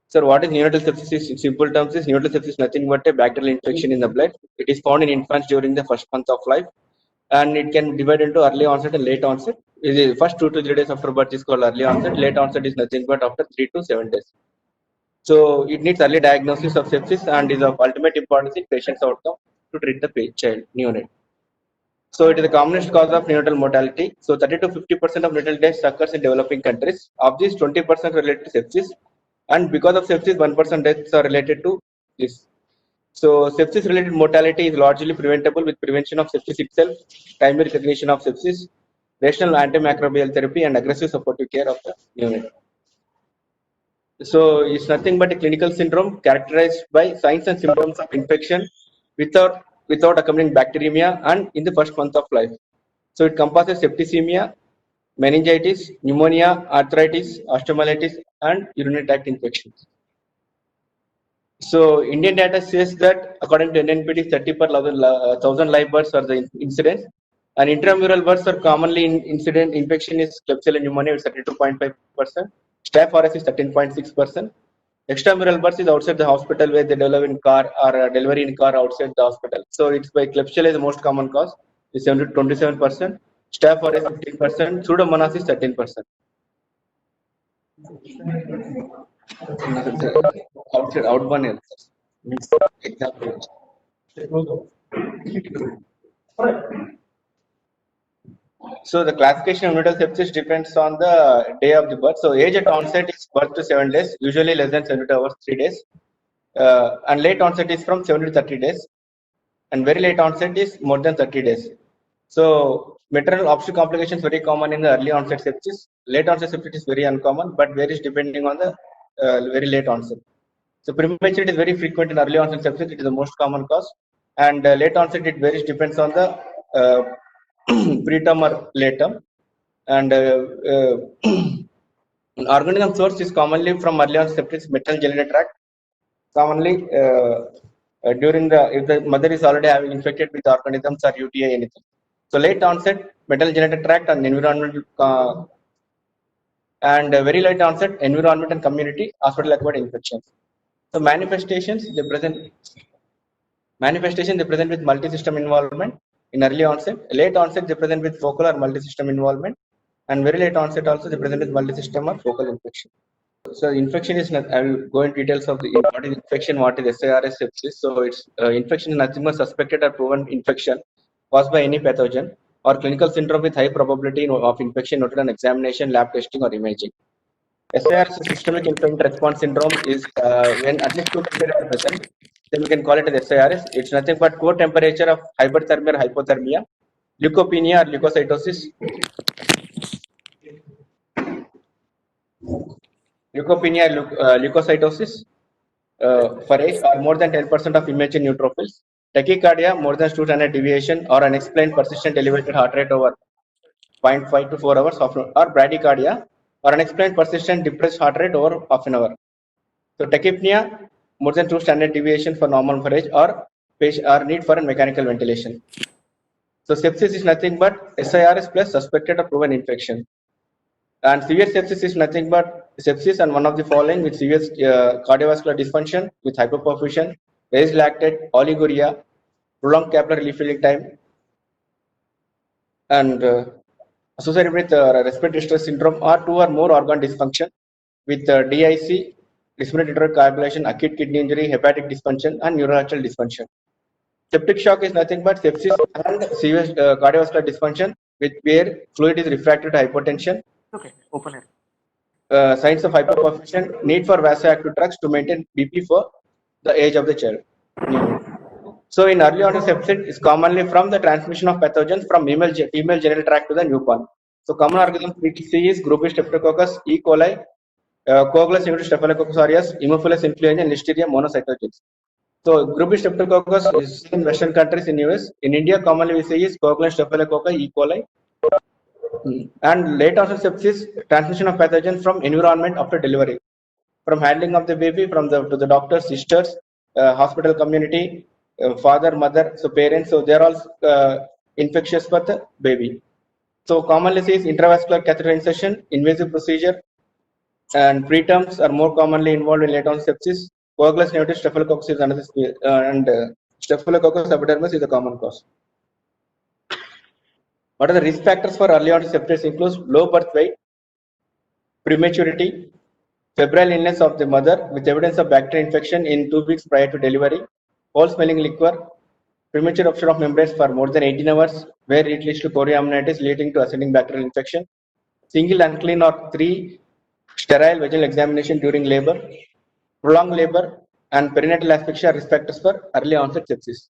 Sir, what is neonatal sepsis? In simple terms, is neonatal sepsis is nothing but a bacterial infection in the blood. It is found in infants during the first month of life, and it can divide into early onset and late onset. The first 2 to 3 days after birth is called early onset. Late onset is nothing but after 3 to 7 days. So it needs early diagnosis of sepsis and is of ultimate importance in patient's outcome to treat the child neonate. So it is the commonest cause of neonatal mortality. So 30 to 50% of neonatal deaths occurs in developing countries. Of these, 20% related to sepsis, and because of sepsis, 1% deaths are related to this. So sepsis-related mortality is largely preventable with prevention of sepsis itself, timely recognition of sepsis, rational antimicrobial therapy, and aggressive supportive care of the neonate. So it's nothing but a clinical syndrome characterized by signs and symptoms of infection without accompanying bacteremia and in the first month of life. So it encompasses septicemia, meningitis, pneumonia, arthritis, osteomyelitis, and urinary tract infections. So Indian data says that according to NNPT, 30 per 1,000 live births are the incidence, and intramural births are commonly incident. Infection is Klebsiella pneumoniae with 32.5%, Staph aureus is 13.6%. Extramural births is outside the hospital where they develop in car or delivery in car outside the hospital. So it's by Klebsiella is the most common cause, is 27%. Staph aureus 15%, Pseudomonas is 13%. Outside outborn health. Example. So the classification of neonatal sepsis depends on the day of the birth. So age at onset is birth to 7 days, usually less than 72 hours, 3 days. And late onset is from 7 to 30 days. And very late onset is more than 30 days. So maternal obstetric complications very common in the early onset sepsis. Late onset sepsis is very uncommon, but varies depending on the very late onset. So prematurity is very frequent in early onset sepsis. It is the most common cause, and late onset it varies depends on the preterm or late term. And organism source is commonly from early onset sepsis, maternal genital tract. Commonly during if the mother is already having infected with organisms or UTI anything. So late onset maternal genital tract and environmental and very late onset environment and community hospital acquired infections. So manifestations they present with multi-system involvement in early onset. Late onset they present with focal or multi-system involvement, and very late onset also they present with multi-system or focal infection. So infection is not, I will go in details of the what is infection, what is SARS sepsis. So it's infection is nothing but suspected or proven infection caused by any pathogen or clinical syndrome with high probability of infection noted on examination, lab testing, or imaging. SARS systemic inflammatory response syndrome is when at least two criteria are present, then we can call it as SARS. It's nothing but core temperature of hyperthermia or hypothermia, leukopenia or leukocytosis, leukocytosis for age or more than 10% of imaging neutrophils, tachycardia more than standard deviation or unexplained persistent elevated heart rate over 0.5 to 4 hours, or bradycardia or unexplained persistent depressed heart rate over half an hour. So tachypnea more than 2 standard deviation for normal for age or need for mechanical ventilation. So sepsis is nothing but SIRS plus suspected or proven infection. And severe sepsis is nothing but sepsis and one of the following with severe cardiovascular dysfunction with hypoperfusion, raised lactate, oliguria, prolonged capillary refilling time, and associated with respiratory distress syndrome or 2 or more organ dysfunction with DIC, respiratory coagulation, acute kidney injury, hepatic dysfunction, and neurological dysfunction. Septic shock is nothing but sepsis and severe cardiovascular dysfunction with where fluid is refractory to hypotension. Okay, open it. Signs of hypoperfusion, need for vasoactive drugs to maintain BP for the age of the child. So in early onset sepsis is commonly from the transmission of pathogens from female genital tract to the newborn. So common organisms we see is group Streptococcus, E. coli, Coagulus Staphylococcus aureus, Haemophilus influenza, and Listeria monocytogenes. So group Streptococcus is in Western countries in US. In India, commonly we see is Coagulus Staphylococcus, E. coli. And late onset sepsis, transmission of pathogens from environment after delivery, from handling of the baby, to the doctors, sisters, hospital community, father, mother, so parents. So they are all infectious for the baby. So commonly is intravascular catheter insertion, invasive procedure, and preterms are more commonly involved in late-onset sepsis. Coagulous pneumonitis, Staphylococcus is another, and Staphylococcus epidermis is a common cause. What are the risk factors for early onset sepsis? Includes low birth weight, prematurity, febrile illness of the mother with evidence of bacterial infection in 2 weeks prior to delivery, foul-smelling liquor, premature rupture of membranes for more than 18 hours, where it leads to chorioamnitis leading to ascending bacterial infection, single unclean or 3 sterile vaginal examination during labor, prolonged labor, and perinatal asphyxia are risk factors for early onset sepsis.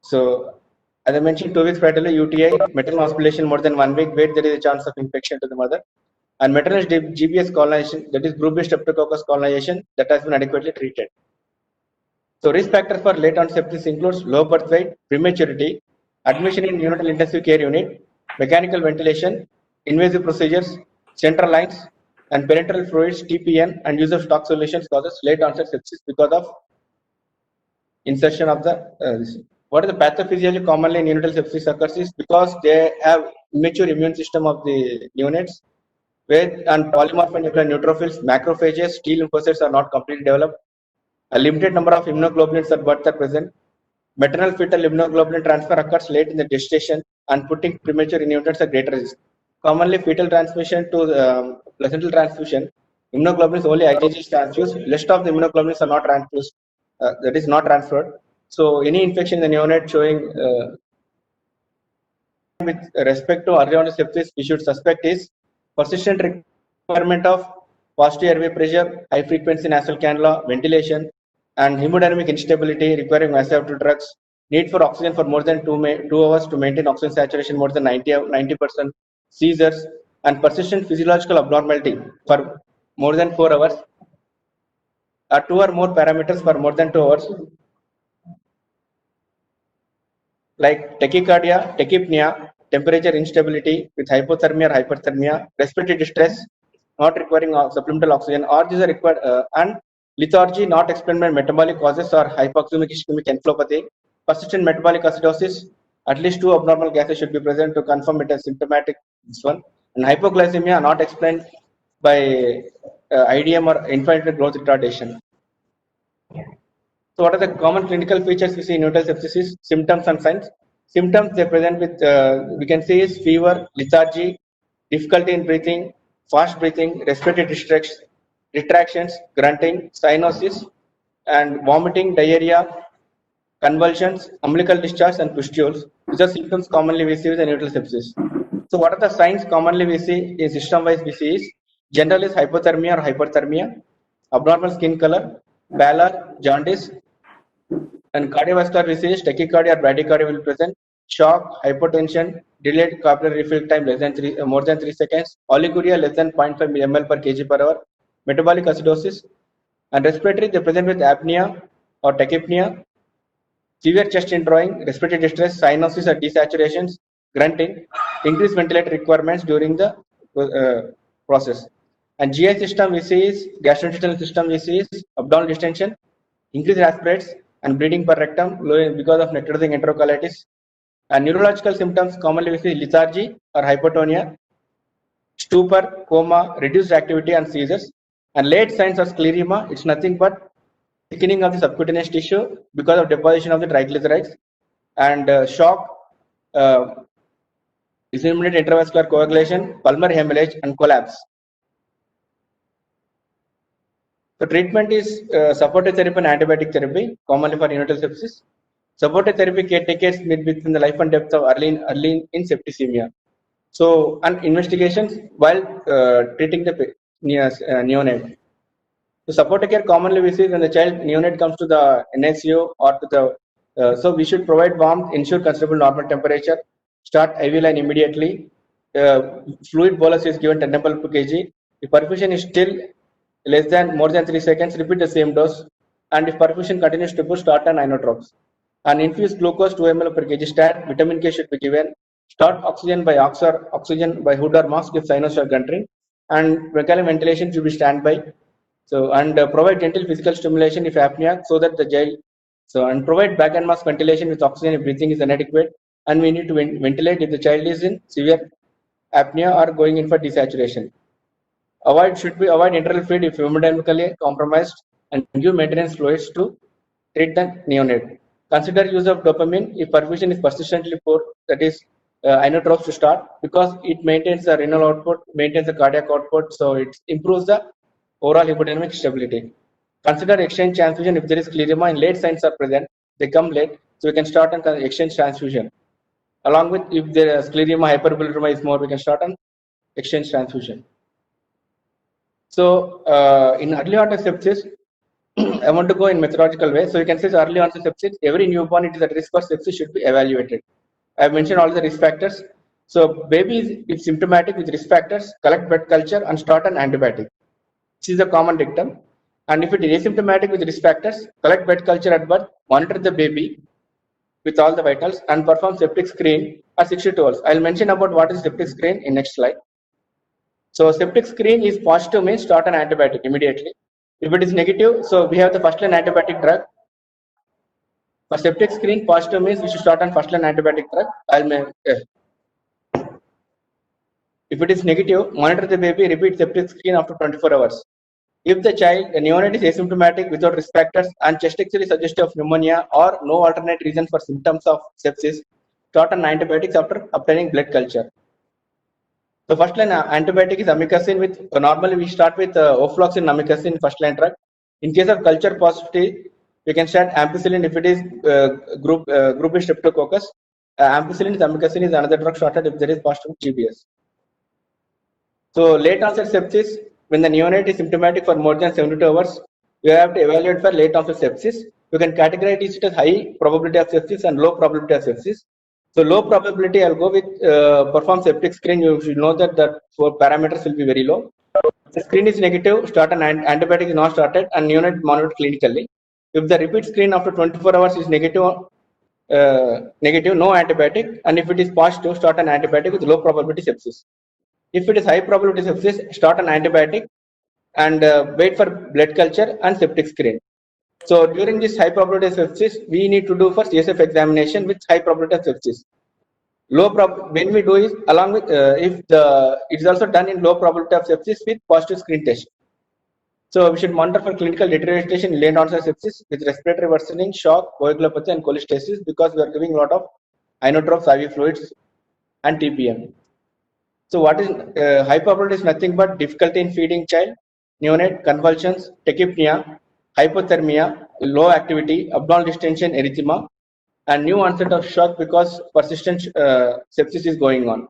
So, as I mentioned, 2 weeks prior to UTI, maternal hospitalization more than 1 week, where there is a chance of infection to the mother, and maternal GBS colonization, that is group-based streptococcus colonization, that has been adequately treated. So, risk factors for late onset sepsis includes low birth weight, prematurity, admission in neonatal intensive care unit, mechanical ventilation, invasive procedures, central lines, and parenteral fluids, TPN, and use of stock solutions causes late onset sepsis because of insertion of the what is the pathophysiology commonly in neonatal sepsis occurs is because they have immature immune system of the neonates, where and polymorph and nuclear neutrophils, macrophages, T lymphocytes are not completely developed. A limited number of immunoglobulins at birth are present. Maternal fetal immunoglobulin transfer occurs late in the gestation and putting premature neonates at greater risk. Commonly, fetal transmission to placental transfusion, immunoglobulins only IgG is transfused. Rest of the immunoglobulins are not transfused. That is not transferred. So, any infection in the neonate showing with respect to early onset sepsis, we should suspect is persistent requirement of positive airway pressure, high frequency nasal cannula, ventilation, and hemodynamic instability requiring vasoactive drugs, need for oxygen for more than 2 hours to maintain oxygen saturation more than 90%, seizures, and persistent physiological abnormality for more than 4 hours, 2 or more parameters for more than 2 hours, like tachycardia, tachypnea, temperature instability with hypothermia or hyperthermia, respiratory distress, not requiring supplemental oxygen, or these are required, and lethargy not explained by metabolic causes or hypoxemic ischemic encephalopathy, persistent metabolic acidosis, at least 2 abnormal gases should be present to confirm it as symptomatic, this one, and hypoglycemia not explained by IDM or infantile growth retardation. So, what are the common clinical features we see in neonatal sepsis? Symptoms and signs. Symptoms they present with, we can say, is fever, lethargy, difficulty in breathing, fast breathing, respiratory distress, retractions, grunting, cyanosis, and vomiting, diarrhea, convulsions, umbilical discharge, and pustules. These are symptoms commonly we see with the neonatal sepsis. So, what are the signs commonly we see in system-wise we see is general is hypothermia or hyperthermia, abnormal skin color, pallor, jaundice, and cardiovascular disease, tachycardia or bradycardia will present, shock, hypotension, delayed capillary refill time less than more than 3 seconds, oliguria less than 0.5 ml per kg per hour, metabolic acidosis, and respiratory they present with apnea or tachypnea, severe chest indrawing, respiratory distress, cyanosis or desaturations, grunting, increased ventilator requirements during the process. And GI system we see is gastrointestinal system we see is abdominal distension, increased aspirates, and bleeding per rectum because of necrotizing enterocolitis. And neurological symptoms commonly we see lethargy or hypotonia, stupor, coma, reduced activity, and seizures. And late signs of sclerema, it's nothing but thickening of the subcutaneous tissue because of deposition of the triglycerides, and shock, disseminated intravascular coagulation, pulmonary hemorrhage, and collapse. The treatment is supportive therapy and antibiotic therapy, commonly for neonatal sepsis. Supportive therapy caretakers meet between the life and death of early in septicemia. So, and investigations while treating the neonate. So, supportive care commonly we see when the child neonate comes to the NICU or to the. So, we should provide warmth, ensure considerable normal temperature, start IV line immediately. Fluid bolus is given 10 ml per kg. If perfusion is still less than more than 3 seconds, repeat the same dose. And if perfusion continues to push, start an inotropes. And infuse glucose 2 ml per kg stat. Vitamin K should be given. Start oxygen by oxygen by hood or mask if sinus or guntering. And mechanical ventilation should be standby. So, and provide gentle physical stimulation if apnea, so that the child. So, and provide back and mask ventilation with oxygen if breathing is inadequate. And we need to ventilate if the child is in severe apnea or going in for desaturation. Avoid enteral feed if hemodynamically compromised and give maintenance fluids to treat the neonate. Consider use of dopamine if perfusion is persistently poor, that is inotropes to start, because it maintains the renal output, maintains the cardiac output, so it improves the overall hemodynamic stability. Consider exchange transfusion if there is scleroderma and late signs are present, they come late, so we can start an exchange transfusion. Along with if the scleroderma hyperbilirubinemia is more, we can start an exchange transfusion. So in early onset sepsis, I want to go in methodological way. So you can say early onset sepsis, every newborn it is at risk for sepsis should be evaluated. I have mentioned all the risk factors. So babies, if symptomatic with risk factors, collect blood culture and start an antibiotic. This is a common dictum. And if it is asymptomatic with risk factors, collect blood culture at birth, monitor the baby with all the vitals and perform septic screen at 62 hours. I'll mention about what is septic screen in next slide. So septic screen is positive means start an antibiotic immediately. If it is negative, so we have the first line antibiotic drug. For septic screen, positive means we should start on first line antibiotic drug. If it is negative, monitor the baby, repeat septic screen after 24 hours. If the neonate is asymptomatic without risk factors and chest X-ray suggestive of pneumonia or no alternate reason for symptoms of sepsis, start on antibiotics after obtaining blood culture. The first line antibiotic is amikacin with, normally we start with ofloxacin amikacin first line drug. In case of culture positivity, we can start ampicillin if it is group B streptococcus. Ampicillin is amikacin is another drug started if there is positive GBS. So late onset sepsis, when the neonate is symptomatic for more than 72 hours, we have to evaluate for late onset sepsis. You can categorize it as high probability of sepsis and low probability of sepsis. So low probability, I'll go with perform septic screen. You should know that the parameters will be very low. If the screen is negative, start an antibiotic is not started and neonate monitored clinically. If the repeat screen after 24 hours is negative, no antibiotic, and if it is positive, start an antibiotic with low probability sepsis. If it is high probability sepsis, start an antibiotic and wait for blood culture and septic screen. So during this high probability sepsis, we need to do first CSF examination with high probability of sepsis. When we do is along with it is also done in low probability of sepsis with positive screen test. So we should monitor for clinical deterioration in late onset sepsis with respiratory worsening, shock, coagulopathy, and cholestasis, because we are giving a lot of inotropes, IV fluids, and TPM. So what is high probability is nothing but difficulty in feeding child, neonate, convulsions, tachypnea, hypothermia, low activity, abdominal distension, erythema, and new onset of shock because persistent sepsis is going on.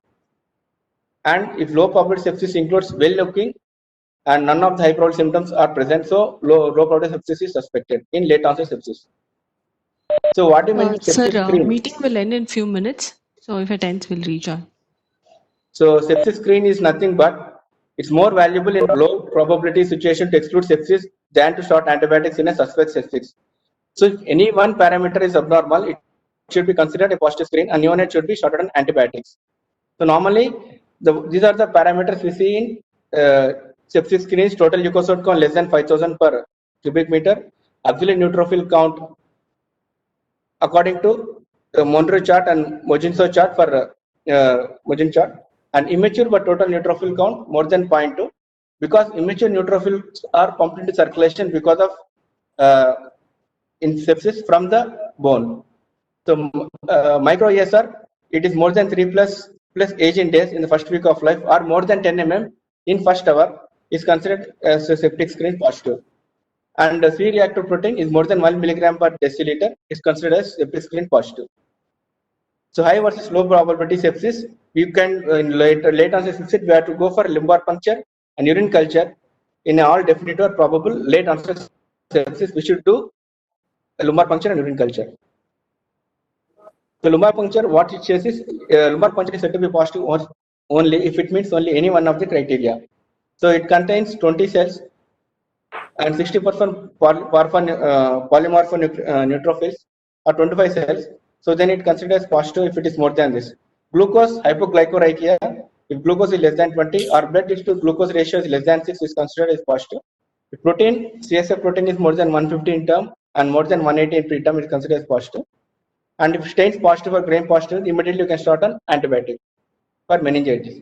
And if low probability sepsis includes well looking and none of the high probability symptoms are present, so low probability sepsis is suspected in late onset sepsis. So what do you mean sepsis Sir, screen? meeting will end in few minutes. So if it ends, we'll rejoin. So sepsis screen is nothing but it's more valuable in low probability situation to exclude sepsis than to start antibiotics in a suspect sepsis. So if any one parameter is abnormal, it should be considered a positive screen and neonate should be started on antibiotics. So normally these are the parameters we see in sepsis screens: total leukocyte count less than 5,000 per cubic meter, absolute neutrophil count according to the Monro chart and Moginso chart for Mogin chart, and immature but total neutrophil count more than 0.2, because immature neutrophils are pumped into circulation because of in sepsis from the bone. So micro ESR, it is more than 3 plus age in days in the first week of life or more than 10 mm in first hour is considered as a septic screen positive. And C-reactive protein is more than 1 milligram per deciliter is considered as septic screen positive. So high versus low probability sepsis, you can in late onset sepsis, we have to go for lumbar puncture and urine culture. In all definite or probable late onset sepsis, we should do lumbar puncture and urine culture. So lumbar puncture, what it says is lumbar puncture is said to be positive only if it meets only any one of the criteria. So it contains 20 cells and 60% polymorpho neutrophils or 25 cells. So then it considers positive if it is more than this. Glucose hypoglycemia, if glucose is less than 20 or blood to glucose ratio is less than 6 is considered as positive. If protein, CSF protein is more than 150 in term and more than 180 in preterm is considered as positive. And if stains positive or gram positive, immediately you can start an antibiotic for meningitis.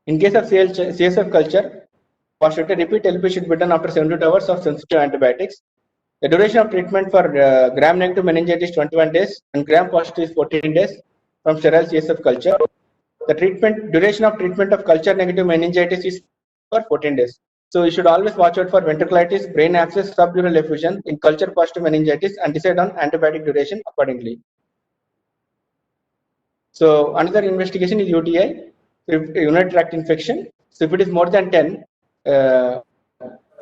In case of CSF culture, positive repeat LP should be done after 72 hours of sensitive antibiotics. The duration of treatment for gram-negative meningitis is 21 days and gram-positive is 14 days from sterile CSF culture. The duration of treatment of culture-negative meningitis is for 14 days. So you should always watch out for ventriculitis, brain abscess, subdural effusion in culture-positive meningitis and decide on antibiotic duration accordingly. So another investigation is UTI, urinary tract infection. So if it is more than 10,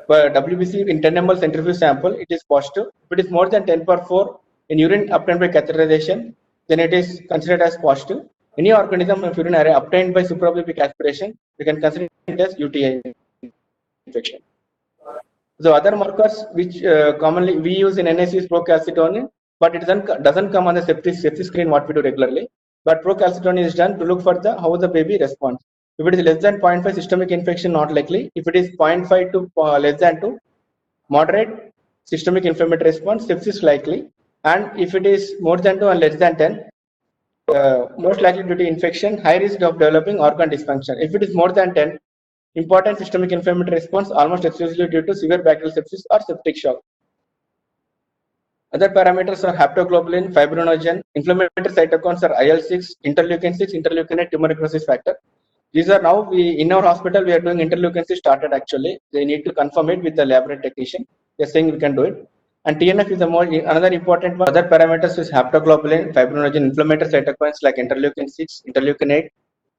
WBC in 10 ml centrifuge sample, it is positive. If it is more than 10/4 in urine obtained by catheterization, then it is considered as positive. Any organism of urine array obtained by suprapubic aspiration, we can consider it as UTI infection. So other markers which commonly we use in NIC is procalcitonin, but it doesn't come on the sepsis screen what we do regularly. But procalcitonin is done to look for how the baby responds. If it is less than 0.5, systemic infection not likely. If it is 0.5 to less than 2, moderate systemic inflammatory response, sepsis likely. And if it is more than 2 and less than 10, most likely due to infection, high risk of developing organ dysfunction. If it is more than 10, important systemic inflammatory response almost exclusively due to severe bacterial sepsis or septic shock. Other parameters are haptoglobulin, fibrinogen, inflammatory cytokines are IL-6, interleukin-6, interleukin-8, tumor necrosis factor. These are now in our hospital we are doing interleukin-6 started actually. They need to confirm it with the laboratory technician. They are saying we can do it. And TNF is another important one. Other parameters is haptoglobulin, fibrinogen, inflammatory cytokines like interleukin-6, interleukin-8,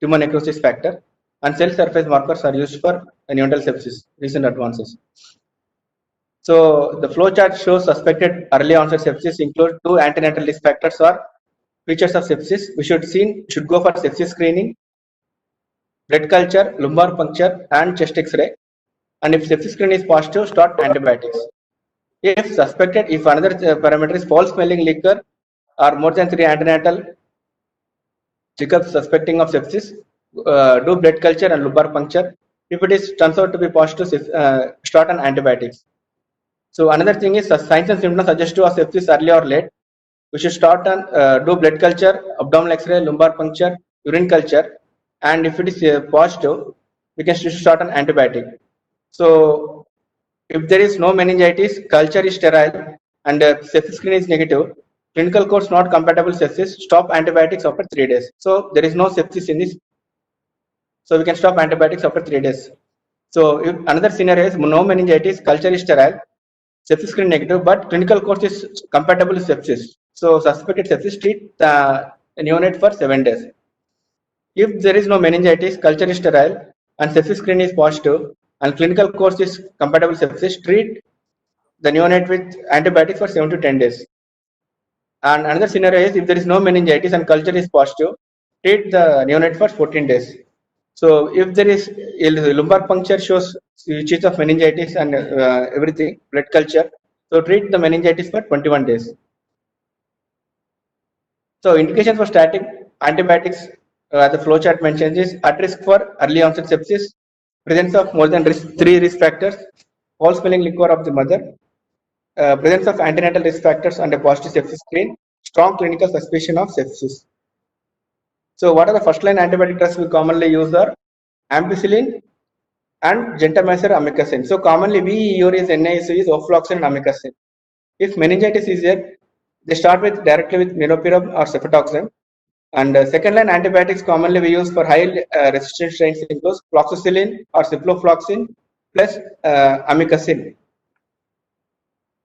tumor necrosis factor, and cell surface markers are used for neonatal sepsis, recent advances. So the flow chart shows suspected early onset sepsis include 2 antenatal risk factors or features of sepsis. We should go for sepsis screening, blood culture, lumbar puncture, and chest X-ray. And if sepsis screen is positive, start antibiotics. If suspected, if another parameter is false smelling liquor or more than 3 antenatal checkups suspecting of sepsis, do blood culture and lumbar puncture. If it turns out to be positive, start on antibiotics. So another thing is signs and symptoms suggestive of sepsis early or late. We should start on do blood culture, abdominal X-ray, lumbar puncture, urine culture, and if it is positive, we can start on antibiotic. So if there is no meningitis, culture is sterile, and sepsis screen is negative, clinical course not compatible sepsis, stop antibiotics after 3 days. So there is no sepsis in this. So we can stop antibiotics after 3 days. So if another scenario is no meningitis, culture is sterile, sepsis screen negative, but clinical course is compatible with sepsis. So suspected sepsis, treat the neonate for 7 days. If there is no meningitis, culture is sterile, and sepsis screen is positive, and clinical course is compatible with sepsis, treat the neonate with antibiotics for 7 to 10 days. And another scenario is if there is no meningitis and culture is positive, treat the neonate for 14 days. So if there is lumbar puncture shows switches of meningitis and everything, blood culture, so treat the meningitis for 21 days. So indications for static antibiotics, the flowchart mentions is at risk for early onset sepsis, presence of more than 3 risk factors, false smelling liquor of the mother, presence of antenatal risk factors and a positive sepsis screen, strong clinical suspicion of sepsis. So what are the first line antibiotic drugs we commonly use are ampicillin and gentamicin amikacin. So commonly we use NICU is ofloxacin and amikacin. If meningitis is there, they start directly with meropenem or cefotaxime. And second line antibiotics commonly we use for high resistant strains includes fluoxetine or ciprofloxacin plus amikacin.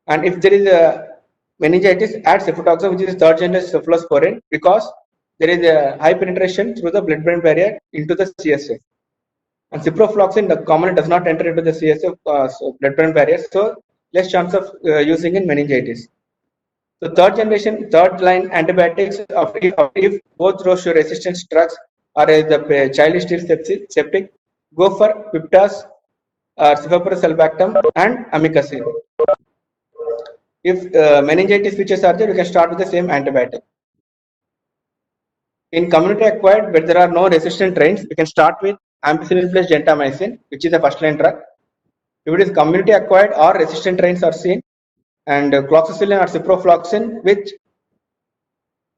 And if there is a meningitis, add cefotaxime, which is third generation cephalosporin, because there is a high penetration through the blood-brain barrier into the CSF. And ciprofloxacin commonly does not enter into the CSF blood-brain barrier, so less chance of using in meningitis. So third line antibiotics if both rows show resistance drugs or the child is still septic, go for Piptas or cefoperazolbactam and amikacin. If meningitis features are there, you can start with the same antibiotic. In community acquired, where there are no resistant strains, we can start with ampicillin plus gentamicin, which is a first line drug. If it is community acquired or resistant strains are seen, and cloxacillin or ciprofloxacin with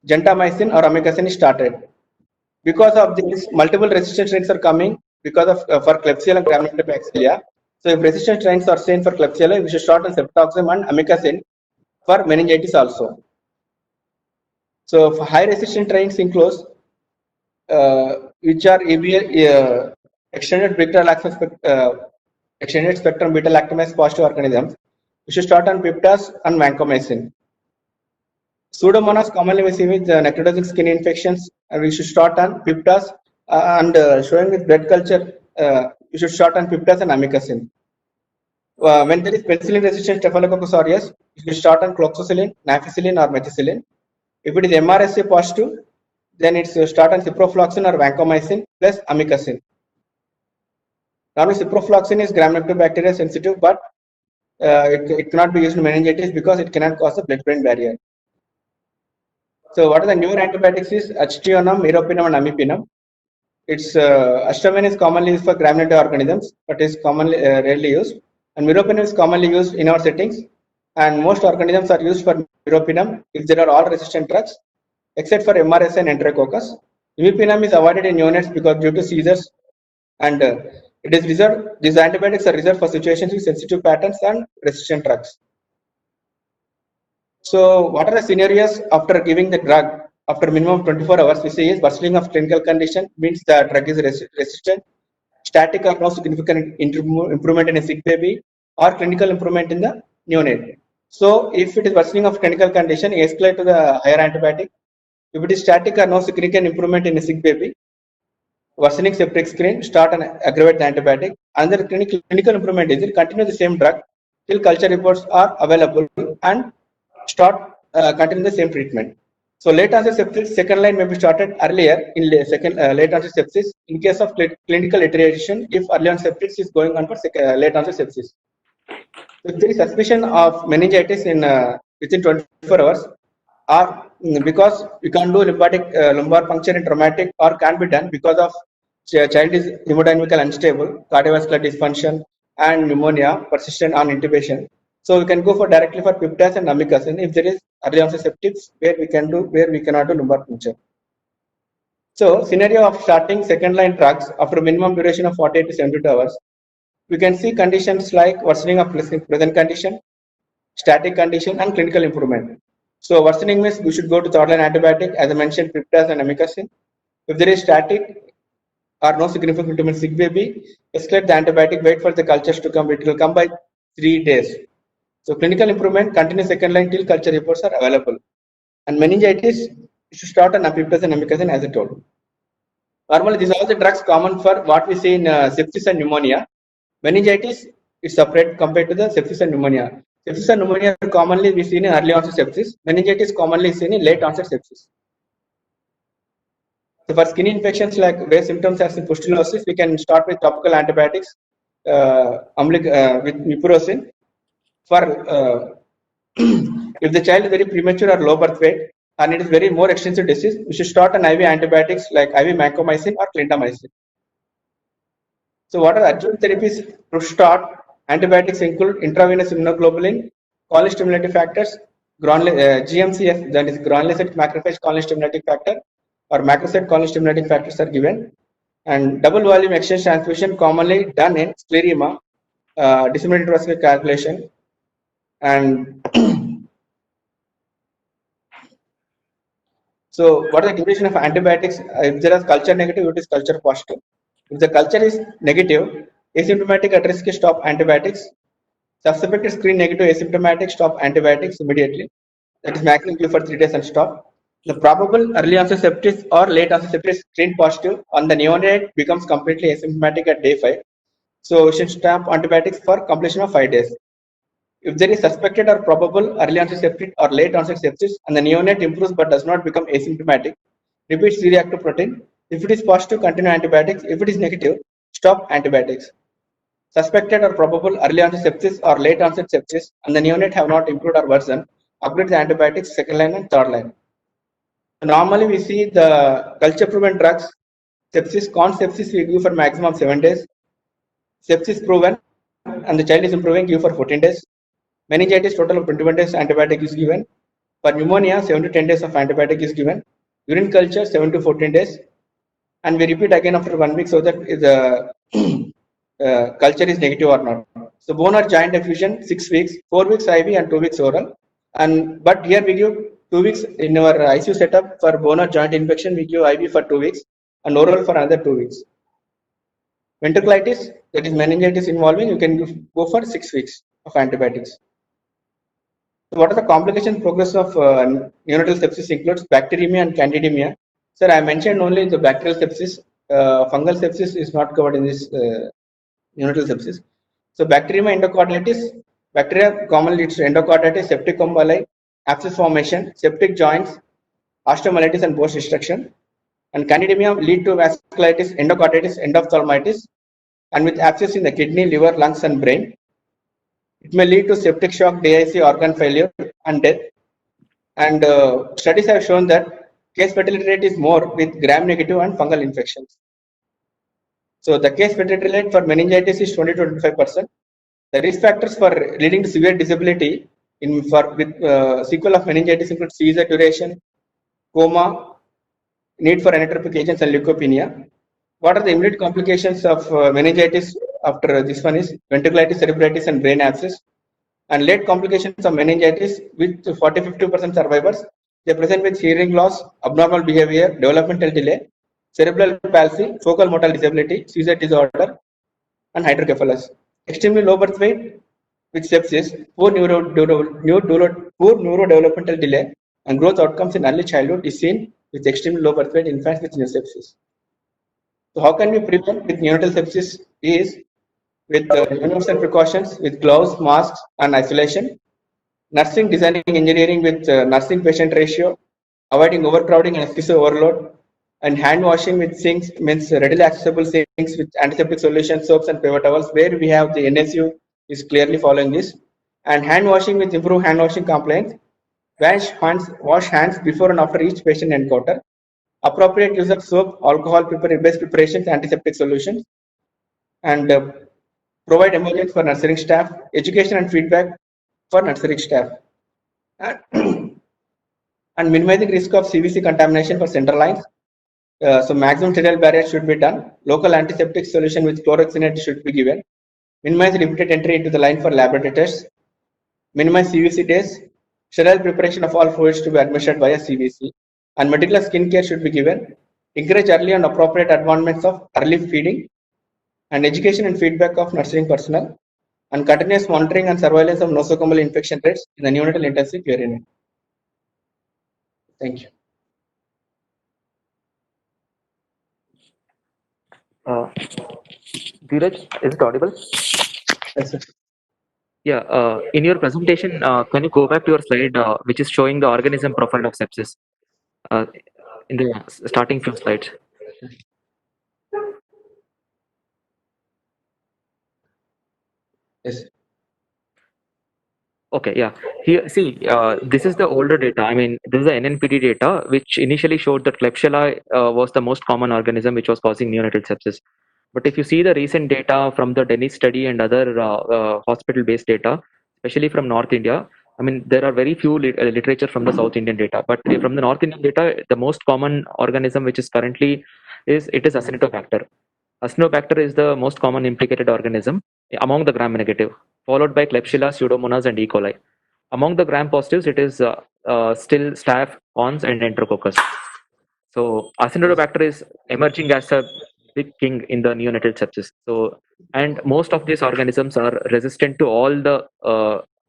gentamicin or amikacin is started. Because of this, multiple resistant strains are coming, because of for Klebsiella and Gram-negative bacteria. So if resistant strains are seen for Klebsiella, we should start on ceftriaxone and amikacin for meningitis also. So for high resistant strains includes which are extended extended spectrum beta lactamase positive organisms. We should start on piptas and vancomycin. Pseudomonas commonly we see with necrotic skin infections, and we should start on piptas and showing with blood culture, we should start on piptas and amikacin. When there is penicillin resistant Staphylococcus aureus, you should start on cloxacillin, nafcillin, or methicillin. If it is MRSA positive, then it's start on ciprofloxacin or vancomycin plus amikacin. Normally, ciprofloxacin is gram-negative bacteria sensitive, but it cannot be used in meningitis because it cannot cause a blood-brain barrier. So, what are the newer antibiotics? Is aztreonam, meropenem, and amikacin. It's aztreonam is commonly used for gram-negative organisms, but is commonly rarely used. And meropenem is commonly used in our settings, and most organisms are used for meropenem if there are all resistant drugs, except for MRSA and Enterococcus. Imipenem is avoided in neonates because due to seizures, and it is reserved. These antibiotics are reserved for situations with sensitive patterns and resistant drugs. So, what are the scenarios after giving the drug? After minimum 24 hours, we say is worsening of clinical condition means the drug is resistant. Static or no significant improvement in a sick baby, or clinical improvement in the neonate. So, if it is worsening of clinical condition, escalate to the higher antibiotic. If it is static or no significant improvement in a sick baby, worsening septic screen, start and aggravate the antibiotic. Another clinical improvement is continue the same drug till culture reports are available and start continue the same treatment. So late onset sepsis, second line may be started earlier in late onset sepsis in case of clinical iteration if early onset sepsis is going on for late onset sepsis. If there is suspicion of meningitis in within 24 hours, or because we can't do lumbar puncture in traumatic, or can be done because of child is hemodynamically unstable, cardiovascular dysfunction, and pneumonia persistent on intubation. So we can go for directly for piptas and amikacin if there is early onset sepsis where we cannot do lumbar puncture. So scenario of starting second line drugs after a minimum duration of 48 to 72 hours, we can see conditions like worsening of present condition, static condition, and clinical improvement. So worsening means we should go to third line antibiotic, as I mentioned, piptas and amikacin. If there is static or no significant improvement in sick baby, escalate the antibiotic, wait for the cultures to come. It will come by 3 days. So clinical improvement, continue second line till culture reports are available. And meningitis, you should start on piptas and amikacin as I told. Normally, these are all the drugs common for what we see in sepsis and pneumonia. Meningitis is separate compared to the sepsis and pneumonia. Sepsis and pneumonia are commonly we seen in early onset sepsis. Meningitis commonly seen in late onset sepsis. So for skin infections like where symptoms are pustulosis, we can start with topical antibiotics with mupirocin. For if the child is very premature or low birth weight and it is very more extensive disease, we should start an IV antibiotics like IV vancomycin or clindamycin. So what are the adjuvant therapies to start? Antibiotics include intravenous immunoglobulin, colony stimulating factors, GMCF, that is granulocyte macrophage colony stimulating factor, or macrocyte colony stimulating factors are given. And double volume exchange transfusion commonly done in scleroderma, disseminated vascular calculation. And so what is the duration of antibiotics? If there is culture negative, it is culture positive. If the culture is negative, asymptomatic at risk, stop antibiotics. Suspected screen negative, asymptomatic, stop antibiotics immediately. That is maximum give for 3 days and stop. The probable early onset sepsis or late onset sepsis screen positive on the neonate becomes completely asymptomatic at day 5. So we should stop antibiotics for completion of 5 days. If there is suspected or probable early onset sepsis or late onset sepsis and the neonate improves but does not become asymptomatic, repeat C-reactive protein. If it is positive, continue antibiotics. If it is negative, stop antibiotics. Suspected or probable early onset sepsis or late onset sepsis and the neonate have not improved or worsened, upgrade the antibiotics second line and third line. Normally we see the culture proven drugs, sepsis, sepsis we give for maximum 7 days. Sepsis proven and the child is improving, give for 14 days. Meningitis, total of 21 days antibiotic is given. For pneumonia, 7 to 10 days of antibiotic is given. Urine culture, 7 to 14 days. And we repeat again after 1 week so that the culture is negative or not. So bone or joint effusion 6 weeks, 4 weeks IV and 2 weeks oral. And but here we give 2 weeks in our ICU setup for bone or joint infection. We give IV for 2 weeks and oral for another 2 weeks. Ventriculitis, that is meningitis involving, you can go for 6 weeks of antibiotics. So what are the complication progress of neonatal sepsis includes bacteremia and candidemia. Sir, I mentioned only the bacterial sepsis. Fungal sepsis is not covered in this neonatal sepsis. So bacteremia endocarditis, bacteria commonly leads to endocarditis, septic emboli, abscess formation, septic joints, osteomyelitis and post destruction. And candidemia lead to vasculitis, endocarditis, endophthalmitis, and with abscess in the kidney, liver, lungs, and brain. It may lead to septic shock, DIC, organ failure, and death. And studies have shown that case fatality rate is more with gram-negative and fungal infections. So the case fatality rate for meningitis is 20 to 25%. The risk factors for leading to severe disability with sequel of meningitis include seizure duration, coma, need for inotropic agents, and leukopenia. What are the immediate complications of meningitis after this one is ventriculitis, cerebritis, and brain abscess. And late complications of meningitis with 40-50% survivors. They present with hearing loss, abnormal behavior, developmental delay, cerebral palsy, focal motor disability, seizure disorder, and hydrocephalus. Extremely low birth weight with sepsis, poor neurodevelopmental delay, and growth outcomes in early childhood is seen with extremely low birth weight infants with sepsis. So how can we prevent with neonatal sepsis is with universal precautions with gloves, masks, and isolation. Nursing designing engineering with nursing patient ratio, avoiding overcrowding and excessive overload, and hand washing with sinks means readily accessible sinks with antiseptic solutions, soaps, and paper towels. Where we have the NSU is clearly following this, and hand washing with improved hand washing compliance. Wash hands before and after each patient encounter. Appropriate use of soap, alcohol, based preparations, antiseptic solutions, and provide emollients for nursing staff, education and feedback for nursing staff, and minimizing risk of CVC contamination for central lines. So maximum sterile barrier should be done. Local antiseptic solution with chloroxinate should be given. Minimize repeated entry into the line for laboratory tests. Minimize CVC days. Sterile preparation of all fluids to be administered via CVC. And meticulous skin care should be given. Encourage early and appropriate advancements of early feeding and education and feedback of nursing personnel, and continuous monitoring and surveillance of nosocomial infection rates in the neonatal intensive care unit. Thank you. Dheeraj, is it audible? Yes, sir. Yeah, in your presentation, can you go back to your slide which is showing the organism profile of sepsis uh, in the starting few slides? Yes. Okay, yeah. Here, see, this is the older data. I mean, this is the NNPD data, which initially showed that Klebsiella was the most common organism which was causing neonatal sepsis. But if you see the recent data from the Dennis study and other hospital-based data, especially from North India, I mean, there are very few literature from the South Indian data. But from the North Indian data, the most common organism which is currently is Acinetobacter. Acinetobacter is the most common implicated organism among the gram-negative, followed by Klebsiella, Pseudomonas, and E. coli. Among the gram-positives, it is still Staph, Cons, and Enterococcus. So Acinetobacter is emerging as a big king in the neonatal sepsis. So, and most of these organisms are resistant to all the,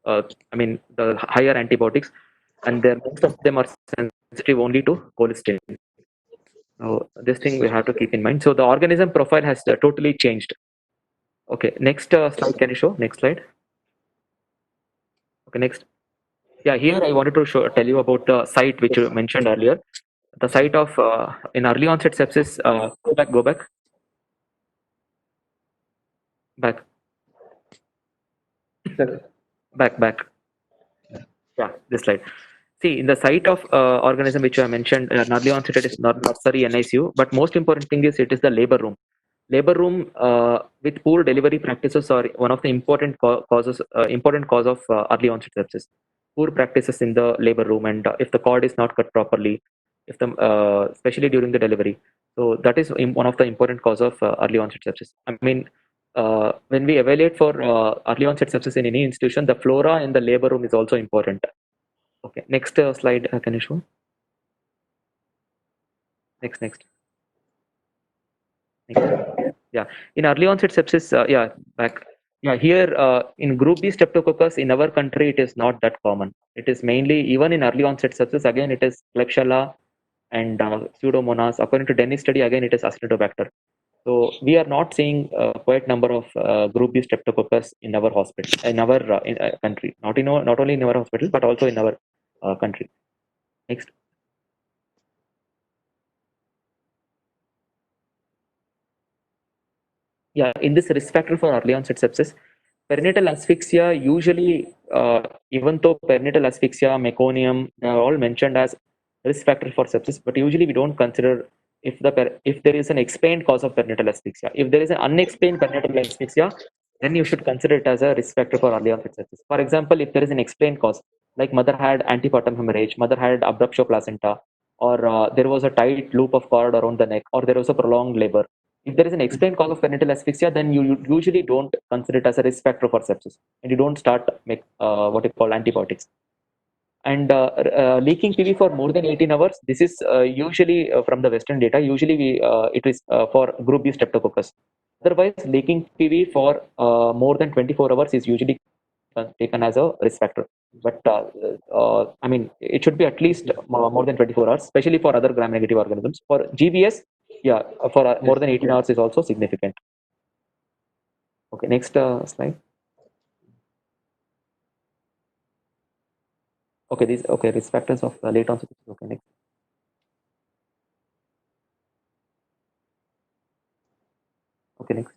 the higher antibiotics, and most of them are sensitive only to colistin. So this thing we have to keep in mind. So the organism profile has totally changed. Okay, next slide. Can you show next slide? Okay, next. Yeah, here I wanted to tell you about the site which you mentioned earlier. The site of in early onset sepsis. Go back. Back. Yeah, this slide. See, in the site of organism which I mentioned, early onset, it is not nursery NICU, but most important thing is it is the labor room. Labor room with poor delivery practices are one of the important cause of early onset sepsis. Poor practices in the labor room, and if the cord is not cut properly, if the especially during the delivery. So that is one of the important cause of early onset sepsis. I mean, when we evaluate for early onset sepsis in any institution, the flora in the labor room is also important. Okay, next slide, can you show? Next. Yeah, in early onset sepsis, here in group B streptococcus in our country, it is not that common. It is mainly, even in early onset sepsis, again, it is Klebsiella and Pseudomonas. According to Dennis study, again, it is Acinetobacter. So we are not seeing quite number of group B streptococcus in our hospital, in our country, not only in our hospital, but also in our country. Next. Yeah, in this risk factor for early onset sepsis, perinatal asphyxia usually, even though perinatal asphyxia, meconium, they are all mentioned as risk factor for sepsis, but usually we don't consider if there is an explained cause of perinatal asphyxia. If there is an unexplained perinatal asphyxia, then you should consider it as a risk factor for early onset sepsis. For example, if there is an explained cause, like mother had antepartum hemorrhage, mother had abruptio placenta, or there was a tight loop of cord around the neck, or there was a prolonged labor. If there is an explained cause of perinatal asphyxia, then you usually don't consider it as a risk factor for sepsis, and you don't start make what you call antibiotics. And leaking PV for more than 18 hours, this is usually from the Western data. Usually, it is for group B streptococcus. Otherwise, leaking PV for more than 24 hours is usually taken as a risk factor. But I mean, it should be at least more than 24 hours, especially for other gram-negative organisms. For GBS, yeah, for more than 18 hours is also significant. Okay, next slide. Okay, these risk factors of late onset. Okay, next. Okay, next.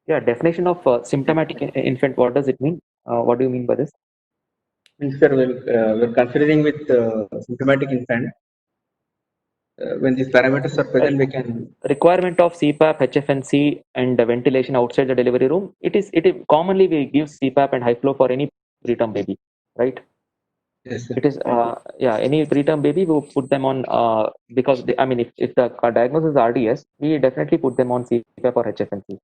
Yeah, definition of symptomatic infant. What does it mean? What do you mean by this? Means, sir, we're considering with symptomatic infant. When these parameters are present, we can. Requirement of CPAP, HFNC, and ventilation outside the delivery room. It is commonly we give CPAP and high flow for any preterm baby, right? Yes, sir. It is any preterm baby we put them on because I mean if the diagnosis is RDS, we definitely put them on CPAP or HFNC.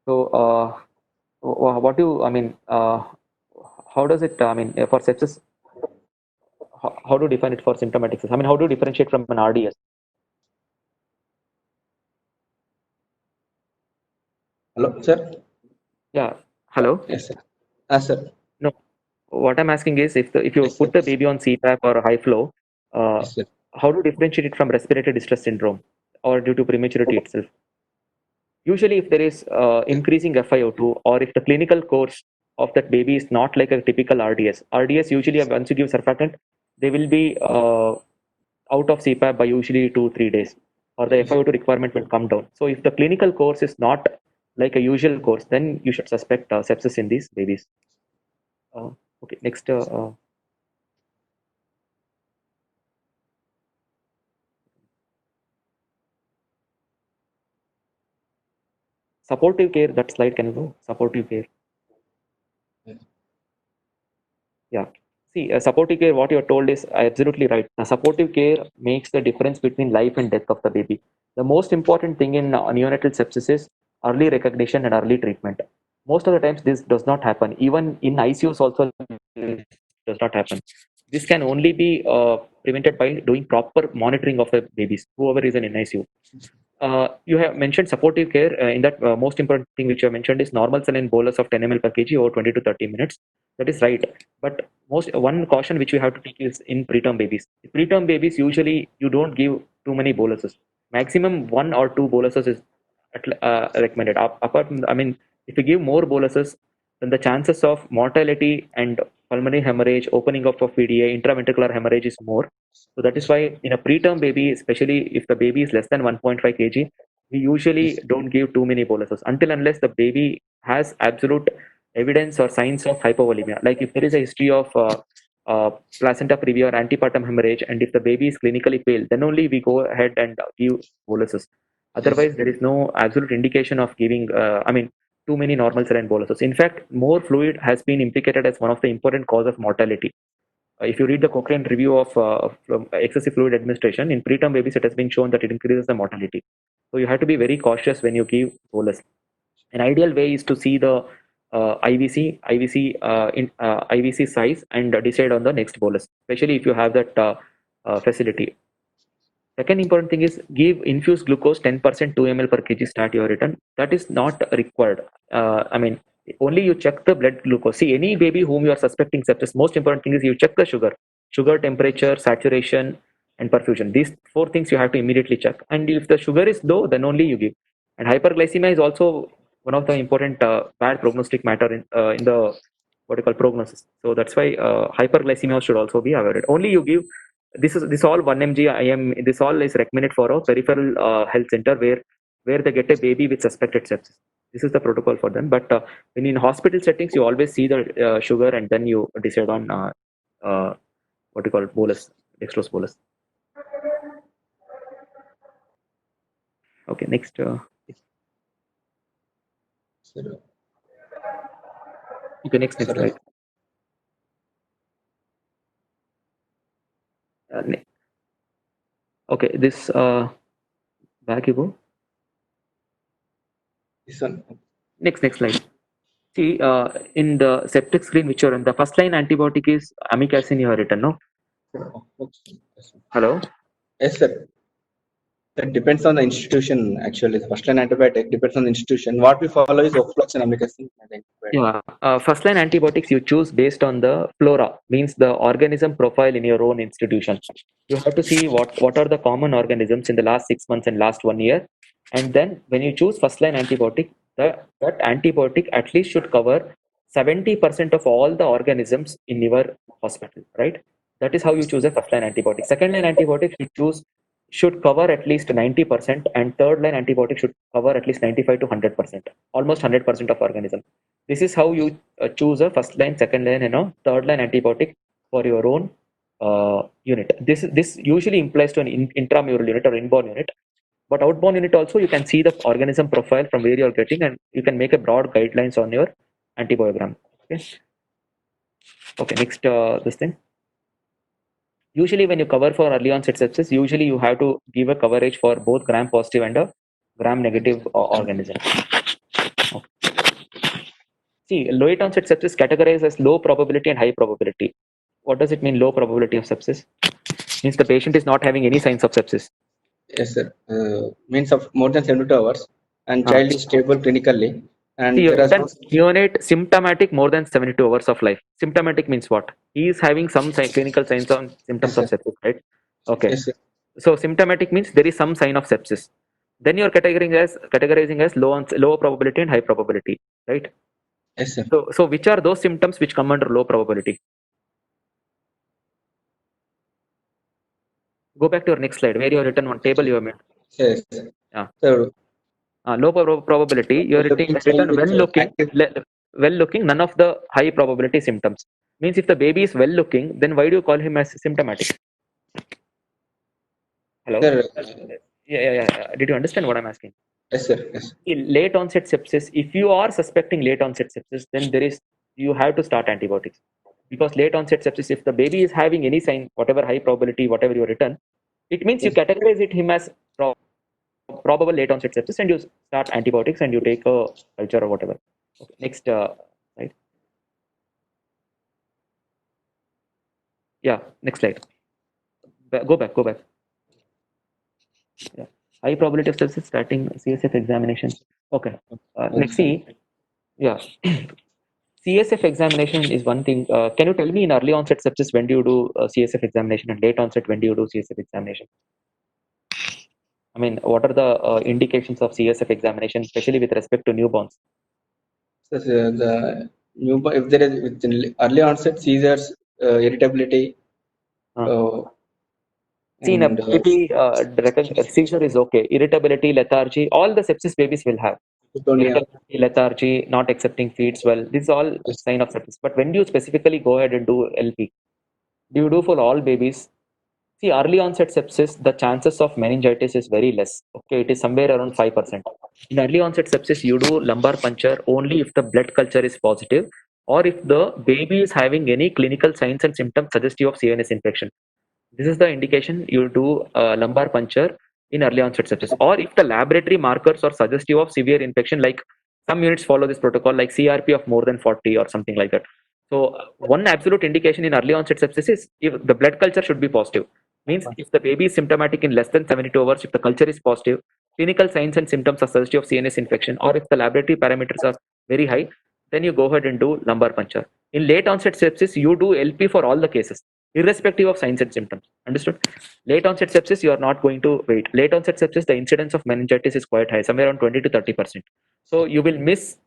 So what do I mean? How does it? I mean for sepsis, how to define it for symptomatic sepsis? I mean how to differentiate from an RDS? Hello, sir. Yeah. Hello. Yes, sir. Ah, sir. No. What I'm asking is if you Yes, sir. put the baby on CPAP or high flow, Yes, sir. how to differentiate it from respiratory distress syndrome or due to prematurity itself? Usually, if there is increasing FiO2 or if the clinical course of that baby is not like a typical RDS, RDS usually once you give surfactant, they will be out of CPAP by usually 2-3 days, or the Yes. FiO2 requirement will come down. So, if the clinical course is not like a usual course, then you should suspect sepsis in these babies. Okay, next. Supportive care, that slide can go. Supportive care. Yes. Yeah. See, supportive care, what you're told is absolutely right. Supportive care makes the difference between life and death of the baby. The most important thing in neonatal sepsis is early recognition and early treatment. Most of the times, this does not happen. Even in ICUs, also, this does not happen. This can only be prevented by doing proper monitoring of the babies, whoever is in ICU. You have mentioned supportive care. In that, most important thing which you have mentioned is normal saline bolus of 10 ml per kg over 20 to 30 minutes. That is right. But one caution which we have to take is in preterm babies. Preterm babies usually you don't give too many boluses. Maximum 1 or 2 boluses is recommended. Apart from, I mean, if you give more boluses, then the chances of mortality and pulmonary hemorrhage, opening up of PDA, intraventricular hemorrhage is more. So that is why in a preterm baby, especially if the baby is less than 1.5 kg, we usually Yes. don't give too many boluses until unless the baby has absolute evidence or signs of hypovolemia. Like if there is a history of placenta previa or antepartum hemorrhage, and if the baby is clinically pale, then only we go ahead and give boluses. Yes. Otherwise, there is no absolute indication of giving, I mean, too many normal saline boluses. In fact, more fluid has been implicated as one of the important cause of mortality. if you read the Cochrane review of from excessive fluid administration in preterm babies, it has been shown that it increases the mortality. So you have to be very cautious when you give bolus. An ideal way is to see the IVC size and decide on the next bolus, especially if you have that facility. Second important thing is give infused glucose 10% 2 ml per kg start your return. That is not required. I mean, only you check the blood glucose. See, any baby whom you are suspecting sepsis, most important thing is you check the sugar, temperature, saturation, and perfusion. These four things you have to immediately check. And if the sugar is low, then only you give. And hyperglycemia is also one of the important bad prognostic matter in the what you call prognosis. So that's why hyperglycemia should also be avoided. Only you give this all 1 mg IM. This all is recommended for a peripheral health center where they get a baby with suspected sepsis. This is the protocol for them. But when in hospital settings, you always see the sugar and then you decide on what you call bolus, dextrose bolus. Okay, next. Okay, next slide. Okay, this back you go. This one. Next slide. See, in the septic screen which you're in, the first line antibiotic is amikacin you have written, no? Hello? Yes, sir. That depends on the institution. Actually, the first line antibiotic depends on the institution. What we follow is oflox and amikacin. Yeah, first line antibiotics you choose based on the flora, means the organism profile in your own institution. You have to see what are the common organisms in the last 6 months and last 1 year, and then when you choose first line antibiotic, that antibiotic at least should cover 70% of all the organisms in your hospital, right? That is how you choose a first line antibiotic. Second line antibiotic should cover at least 90%, and third line antibiotic should cover at least 95 to 100%, almost 100% of organism. This is how you choose a first line, second line, and third line antibiotic for your own unit. This usually implies to an intramural unit or inborn unit, but outborn unit also you can see the organism profile from where you are getting, and you can make a broad guidelines on your antibiogram. Okay, next this thing. Usually when you cover for early onset sepsis, usually you have to give a coverage for both gram positive and a gram negative organism. Okay. See, late onset sepsis categorized as low probability and high probability. What does it mean, low probability of sepsis? Means the patient is not having any signs of sepsis. Yes, sir. Means of more than 72 hours, and child is stable clinically. And see, there are neonate symptomatic more than 72 hours of life. Symptomatic means what? He is having some clinical signs on symptoms of sepsis, right? Okay. Yes, sir. So symptomatic means there is some sign of sepsis. Then you are categorizing as low probability and high probability, right? Yes, sir. So which are those symptoms which come under low probability? Go back to your next slide where you have written one table you have made. Yes. Yeah. So Low probability, you are written well looking, none of the high probability symptoms. Means if the baby is well looking, then why do you call him as symptomatic? Hello? sir, Yeah. Did you understand what I'm asking? yes, sir. Yes. In late onset sepsis, if you are suspecting late onset sepsis, then you have to start antibiotics. Because late onset sepsis, if the baby is having any sign, whatever high probability, whatever you written, it means you categorize him as probable late onset sepsis and you start antibiotics and you take a culture or whatever. Okay, next slide. Yeah, next slide. Go back. Yeah. High probability of sepsis starting CSF examination. Okay. Next, see. Yeah. CSF examination is one thing. Can you tell me in early onset sepsis when do you do CSF examination, and late onset when do you do CSF examination? I mean, what are the indications of CSF examination, especially with respect to newborns? So, the newborn, if there is with early onset seizures, irritability. See, in a baby, seizure is okay. Irritability, lethargy, all the sepsis babies will have. Irritability, lethargy, not accepting feeds well. This is all sign of sepsis. But when do you specifically go ahead and do LP? Do you do for all babies? See, early onset sepsis, the chances of meningitis is very less. Okay, it is somewhere around 5%. In early onset sepsis, you do lumbar puncture only if the blood culture is positive or if the baby is having any clinical signs and symptoms suggestive of CNS infection. This is the indication you do lumbar puncture in early onset sepsis. Or if the laboratory markers are suggestive of severe infection, like some units follow this protocol, like CRP of more than 40 or something like that. So one absolute indication in early onset sepsis is if the blood culture should be positive. Means if the baby is symptomatic in less than 72 hours, if the culture is positive, clinical signs and symptoms are suggestive of CNS infection, or if the laboratory parameters are very high, then you go ahead and do lumbar puncture. In late onset sepsis, you do LP for all the cases, irrespective of signs and symptoms. Understood? Late onset sepsis, you are not going to wait. Late onset sepsis, the incidence of meningitis is quite high, somewhere around 20 to 30%. So you will miss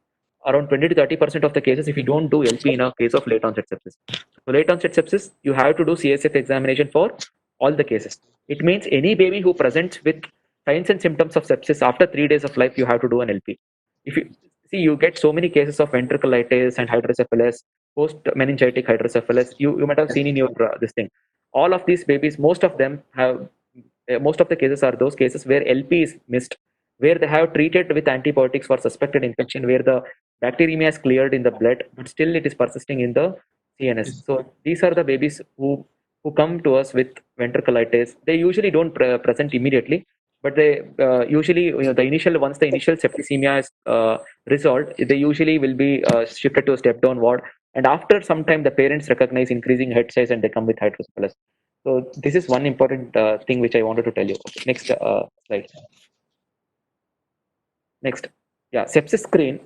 around 20 to 30% of the cases if you don't do LP in a case of late onset sepsis. So late onset sepsis, you have to do CSF examination for all the cases. It means any baby who presents with signs and symptoms of sepsis after 3 days of life, you have to do an LP. If you see, you get so many cases of ventriculitis and hydrocephalus, post meningitic hydrocephalus. You might have seen in your this thing. All of these babies, most of them have, most of the cases are those cases where LP is missed, where they have treated with antibiotics for suspected infection, where the bacteremia is cleared in the blood, but still it is persisting in the CNS. So these are the babies who come to us with ventriculitis. They usually don't present immediately, but they usually, the initial, once the initial septicemia is resolved, they usually will be shifted to a step down ward, and after some time the parents recognize increasing head size and they come with hydrocephalus. So this is one important thing which I wanted to tell you. Okay, next slide. Next, yeah, sepsis screen.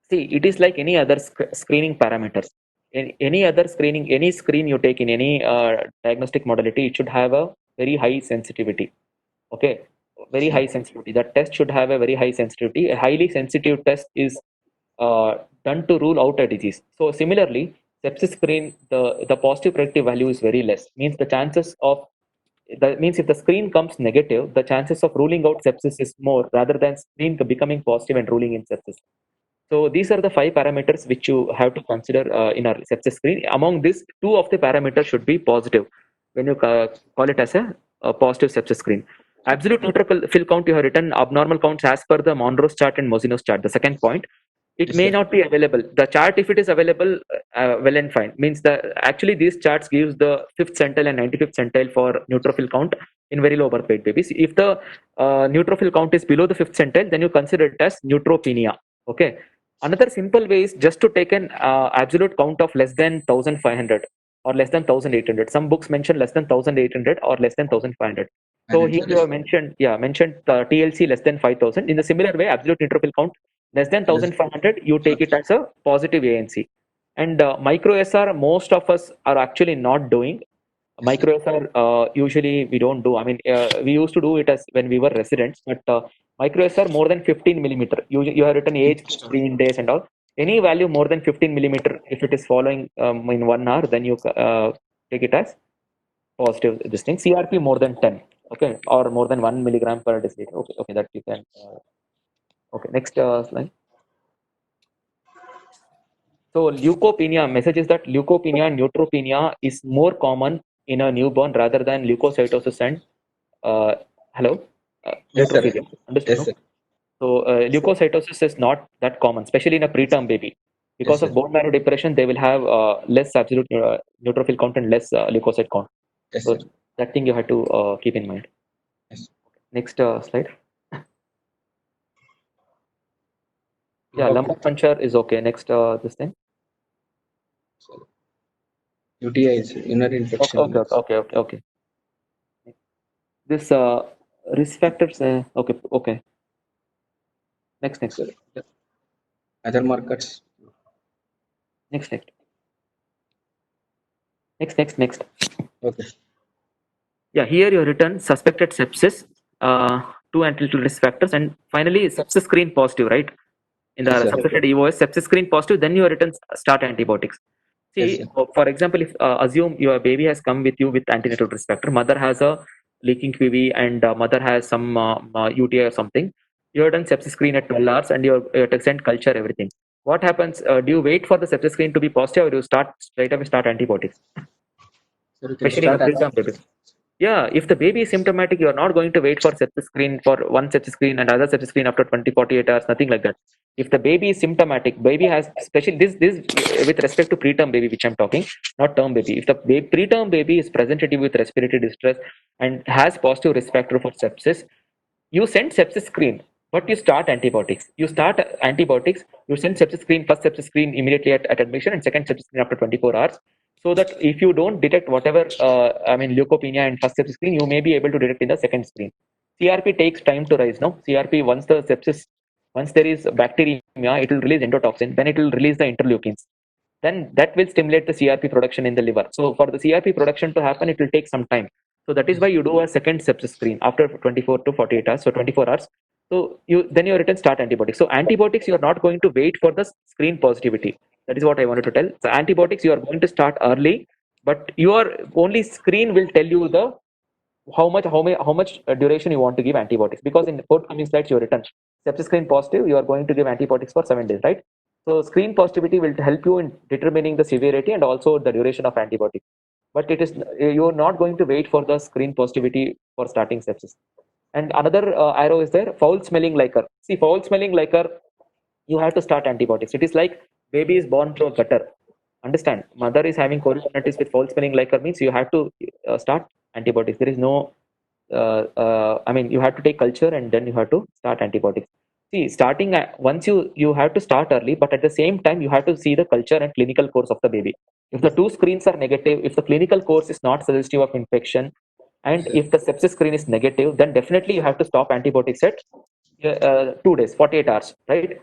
See, it is like any other screening parameters. In any other screening, any screen you take in any diagnostic modality, it should have a very high sensitivity. Okay, very high sensitivity. That test should have a very high sensitivity. A highly sensitive test is done to rule out a disease. So similarly, sepsis screen, the positive predictive value is very less. Means the chances of, that means if the screen comes negative, the chances of ruling out sepsis is more rather than screen becoming positive and ruling in sepsis. So these are the 5 parameters which you have to consider in our sepsis screen. Among these, 2 of the parameters should be positive when you call it as a positive sepsis screen. Absolute neutrophil count, you have written abnormal counts as per the Monro's chart and Mosino's chart. The second point, it Yes, may sir. not be available. The chart, if it is available, well and fine. Means actually these charts gives the 5th centile and 95th centile for neutrophil count in very low birth weight babies. If the neutrophil count is below the 5th centile, then you consider it as neutropenia. Okay. Another simple way is just to take an absolute count of less than 1500 or less than 1800. Some books mention less than 1800 or less than 1500. So here you have mentioned, mentioned TLC less than 5000. In the similar way, absolute neutrophil count less than 1500, you take it as a positive ANC. And micro SR, most of us are actually not doing. Micro SR usually we don't do. I mean, we used to do it as when we were residents, but micro SR more than 15 millimeter. You have written age, screen days, and all. Any value more than 15 millimeter, if it is following in 1 hour, then you take it as positive. This thing, CRP more than 10, okay, or more than 1 milligram per deciliter. Okay, okay, that you can. Okay, next slide. So leukopenia, message is that leukopenia and neutropenia is more common in a newborn rather than leukocytosis and uh, hello, Yes, sir. neutrophilia. Understood? Yes, No? sir. So leukocytosis is not that common, especially in a preterm baby. Yes, Because sir. of bone marrow depression, they will have less absolute neutrophil count and less leukocyte count. Yes, So sir. that thing you have to keep in mind. Yes. Next slide. Yeah, Okay. lumbar puncture is okay. Next this thing. UTI is urinary Okay, infection. okay, okay, okay, okay. This risk factors. Okay, okay. Next, next, Sir. Other markers. next, next, next, next, next. Okay. Yeah, here you have written suspected sepsis, 2 antinatal risk factors, and finally sepsis screen positive, right? In the Yes, sir. suspected EOS, sepsis screen positive, then you have written start antibiotics. Yes, See, sir. for example, if assume your baby has come with you with antenatal risk factor, mother has a leaking QV and mother has some UTI or something, you have done sepsis screen at 12 hours and you have sent culture, everything. What happens? Do you wait for the sepsis screen to be positive or do you start straight away start antibiotics? Sir, you can Especially in a start. preterm baby. Yeah, if the baby is symptomatic, you are not going to wait for sepsis screen for one sepsis screen and other sepsis screen after 20, 48 hours, nothing like that. If the baby is symptomatic, baby has, especially this with respect to preterm baby, which I'm talking, not term baby. If the preterm baby is presented with respiratory distress and has positive risk factor for sepsis, you send sepsis screen, but you start antibiotics. You start antibiotics, you send sepsis screen, first sepsis screen immediately at admission and second sepsis screen after 24 hours. So that if you don't detect whatever, leukopenia in first sepsis screen, you may be able to detect in the second screen. CRP takes time to rise. No, CRP once there is bacteremia, it will release endotoxin, then it will release the interleukins. Then that will stimulate the CRP production in the liver. So for the CRP production to happen, it will take some time. So that is why you do a second sepsis screen after 24 to 48 hours. So 24 hours. So you return start antibiotics. So antibiotics, you are not going to wait for the screen positivity. That is what I wanted to tell. So antibiotics, you are going to start early, but your only screen will tell you the how much duration you want to give antibiotics, because in the forthcoming slides you written sepsis screen positive, you are going to give antibiotics for 7 days, right? So screen positivity will help you in determining the severity and also the duration of antibiotics, but it is you're not going to wait for the screen positivity for starting sepsis. And another arrow is there, foul smelling liquor. See, foul smelling liquor, you have to start antibiotics. It is like baby is born through a gutter. Understand? Mother is having chorioamnitis with foul smelling liquor means you have to start antibiotics. There is no, you have to take culture and then you have to start antibiotics. See, starting once you have to start early, but at the same time you have to see the culture and clinical course of the baby. If the two screens are negative, if the clinical course is not suggestive of infection, and if the sepsis screen is negative, then definitely you have to stop antibiotics at 2 days, 48 hours, right?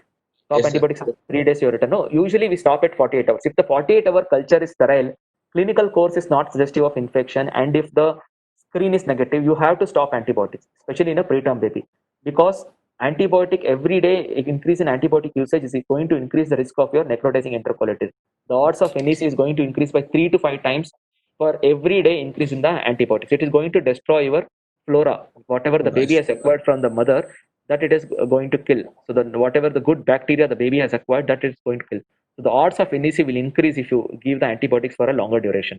Stop Yes, sir. antibiotics at 3 days, you return. No, usually we stop at 48 hours. If the 48-hour culture is sterile, clinical course is not suggestive of infection, and if the screen is negative, you have to stop antibiotics, especially in a preterm baby, because antibiotic every day increase in antibiotic usage is going to increase the risk of your necrotizing enterocolitis. The odds of NEC is going to increase by 3 to 5 times for every day increase in the antibiotics. It is going to destroy your flora, whatever the baby Nice. has acquired from the mother, that it is going to kill. So then whatever the good bacteria the baby has acquired, that is going to kill. So the odds of NEC will increase if you give the antibiotics for a longer duration.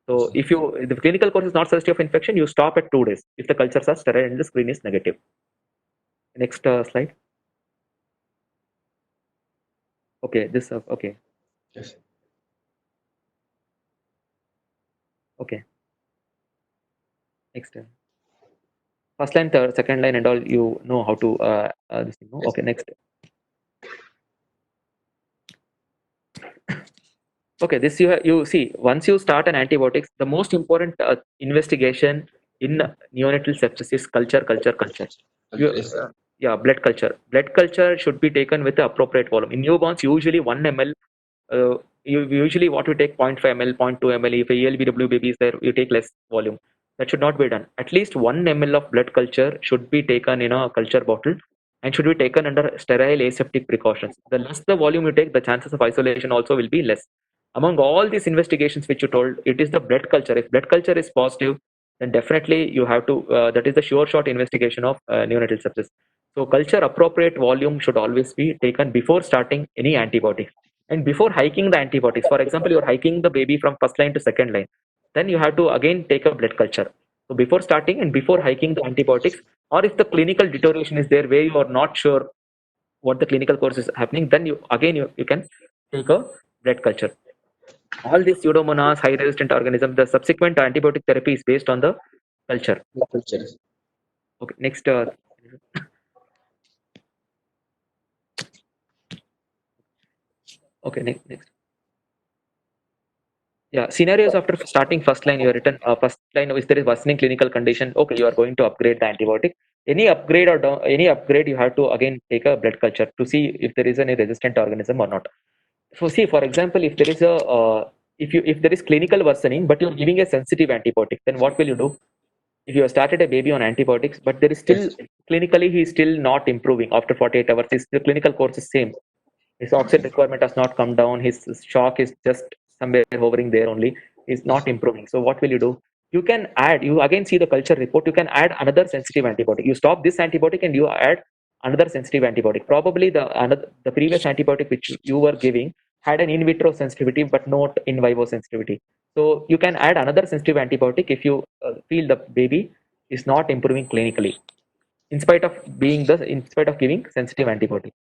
So if the clinical course is not suggestive of infection, you stop at 2 days if the cultures are sterile and the screen is negative. Next slide. Okay, this okay, Yes. okay. Next. First line, third, second line, and all, you know how to this thing. No? Yes. Okay, next. Okay, this you see, once you start an antibiotics, the most important investigation in neonatal sepsis is culture, culture, culture. You, Yes, sir. yeah, blood culture. Blood culture should be taken with the appropriate volume. In newborns, usually 1 ml. Usually what we take 0.5 ml, 0.2 ml. If a ELBW baby is there, you take less volume. That should not be done. At least 1 ml of blood culture should be taken in a culture bottle and should be taken under sterile aseptic precautions. The less the volume you take, the chances of isolation also will be less. Among all these investigations which you told, it is the blood culture. If blood culture is positive, then definitely you have to, that is the sure shot investigation of neonatal sepsis. So culture appropriate volume should always be taken before starting any antibiotics. And before hiking the antibiotics, for example, you're hiking the baby from first line to second line, then you have to again take a blood culture. So before starting and before hiking the antibiotics, or if the clinical deterioration is there where you are not sure what the clinical course is happening, then you can take a blood culture. All these pseudomonas, high resistant organisms, the subsequent antibiotic therapy is based on the culture. Culture. Okay, next. Okay, next. Yeah, scenarios after starting first line, you are written first line if there is worsening clinical condition. Okay, you are going to upgrade the antibiotic. Any upgrade or any upgrade, you have to again take a blood culture to see if there is any resistant organism or not. So see, for example, if there is a if there is clinical worsening, but you're giving a sensitive antibiotic, then what will you do? If you have started a baby on antibiotics, but there is still Yes. clinically he is still not improving after 48 hours, the clinical course is same. His oxygen requirement has not come down. His shock is just somewhere hovering there only. He's not improving. So what will you do? You can add. You again see the culture report. You can add another sensitive antibiotic. You stop this antibiotic and you add another sensitive antibiotic. Probably the previous antibiotic which you were giving had an in vitro sensitivity but not in vivo sensitivity. So you can add another sensitive antibiotic if you feel the baby is not improving clinically, in spite of giving sensitive antibiotic.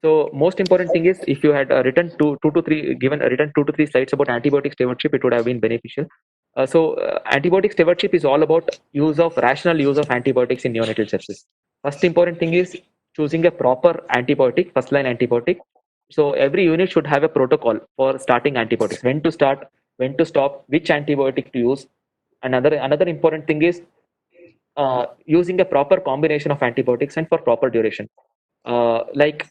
So most important thing is if you had written written 2 to 3 slides about antibiotic stewardship, it would have been beneficial. Antibiotic stewardship is all about rational use of antibiotics in neonatal sepsis. First important thing is choosing a proper antibiotic, first line antibiotic. So every unit should have a protocol for starting antibiotics, when to start, when to stop, which antibiotic to use. Another important thing is using a proper combination of antibiotics and for proper duration, like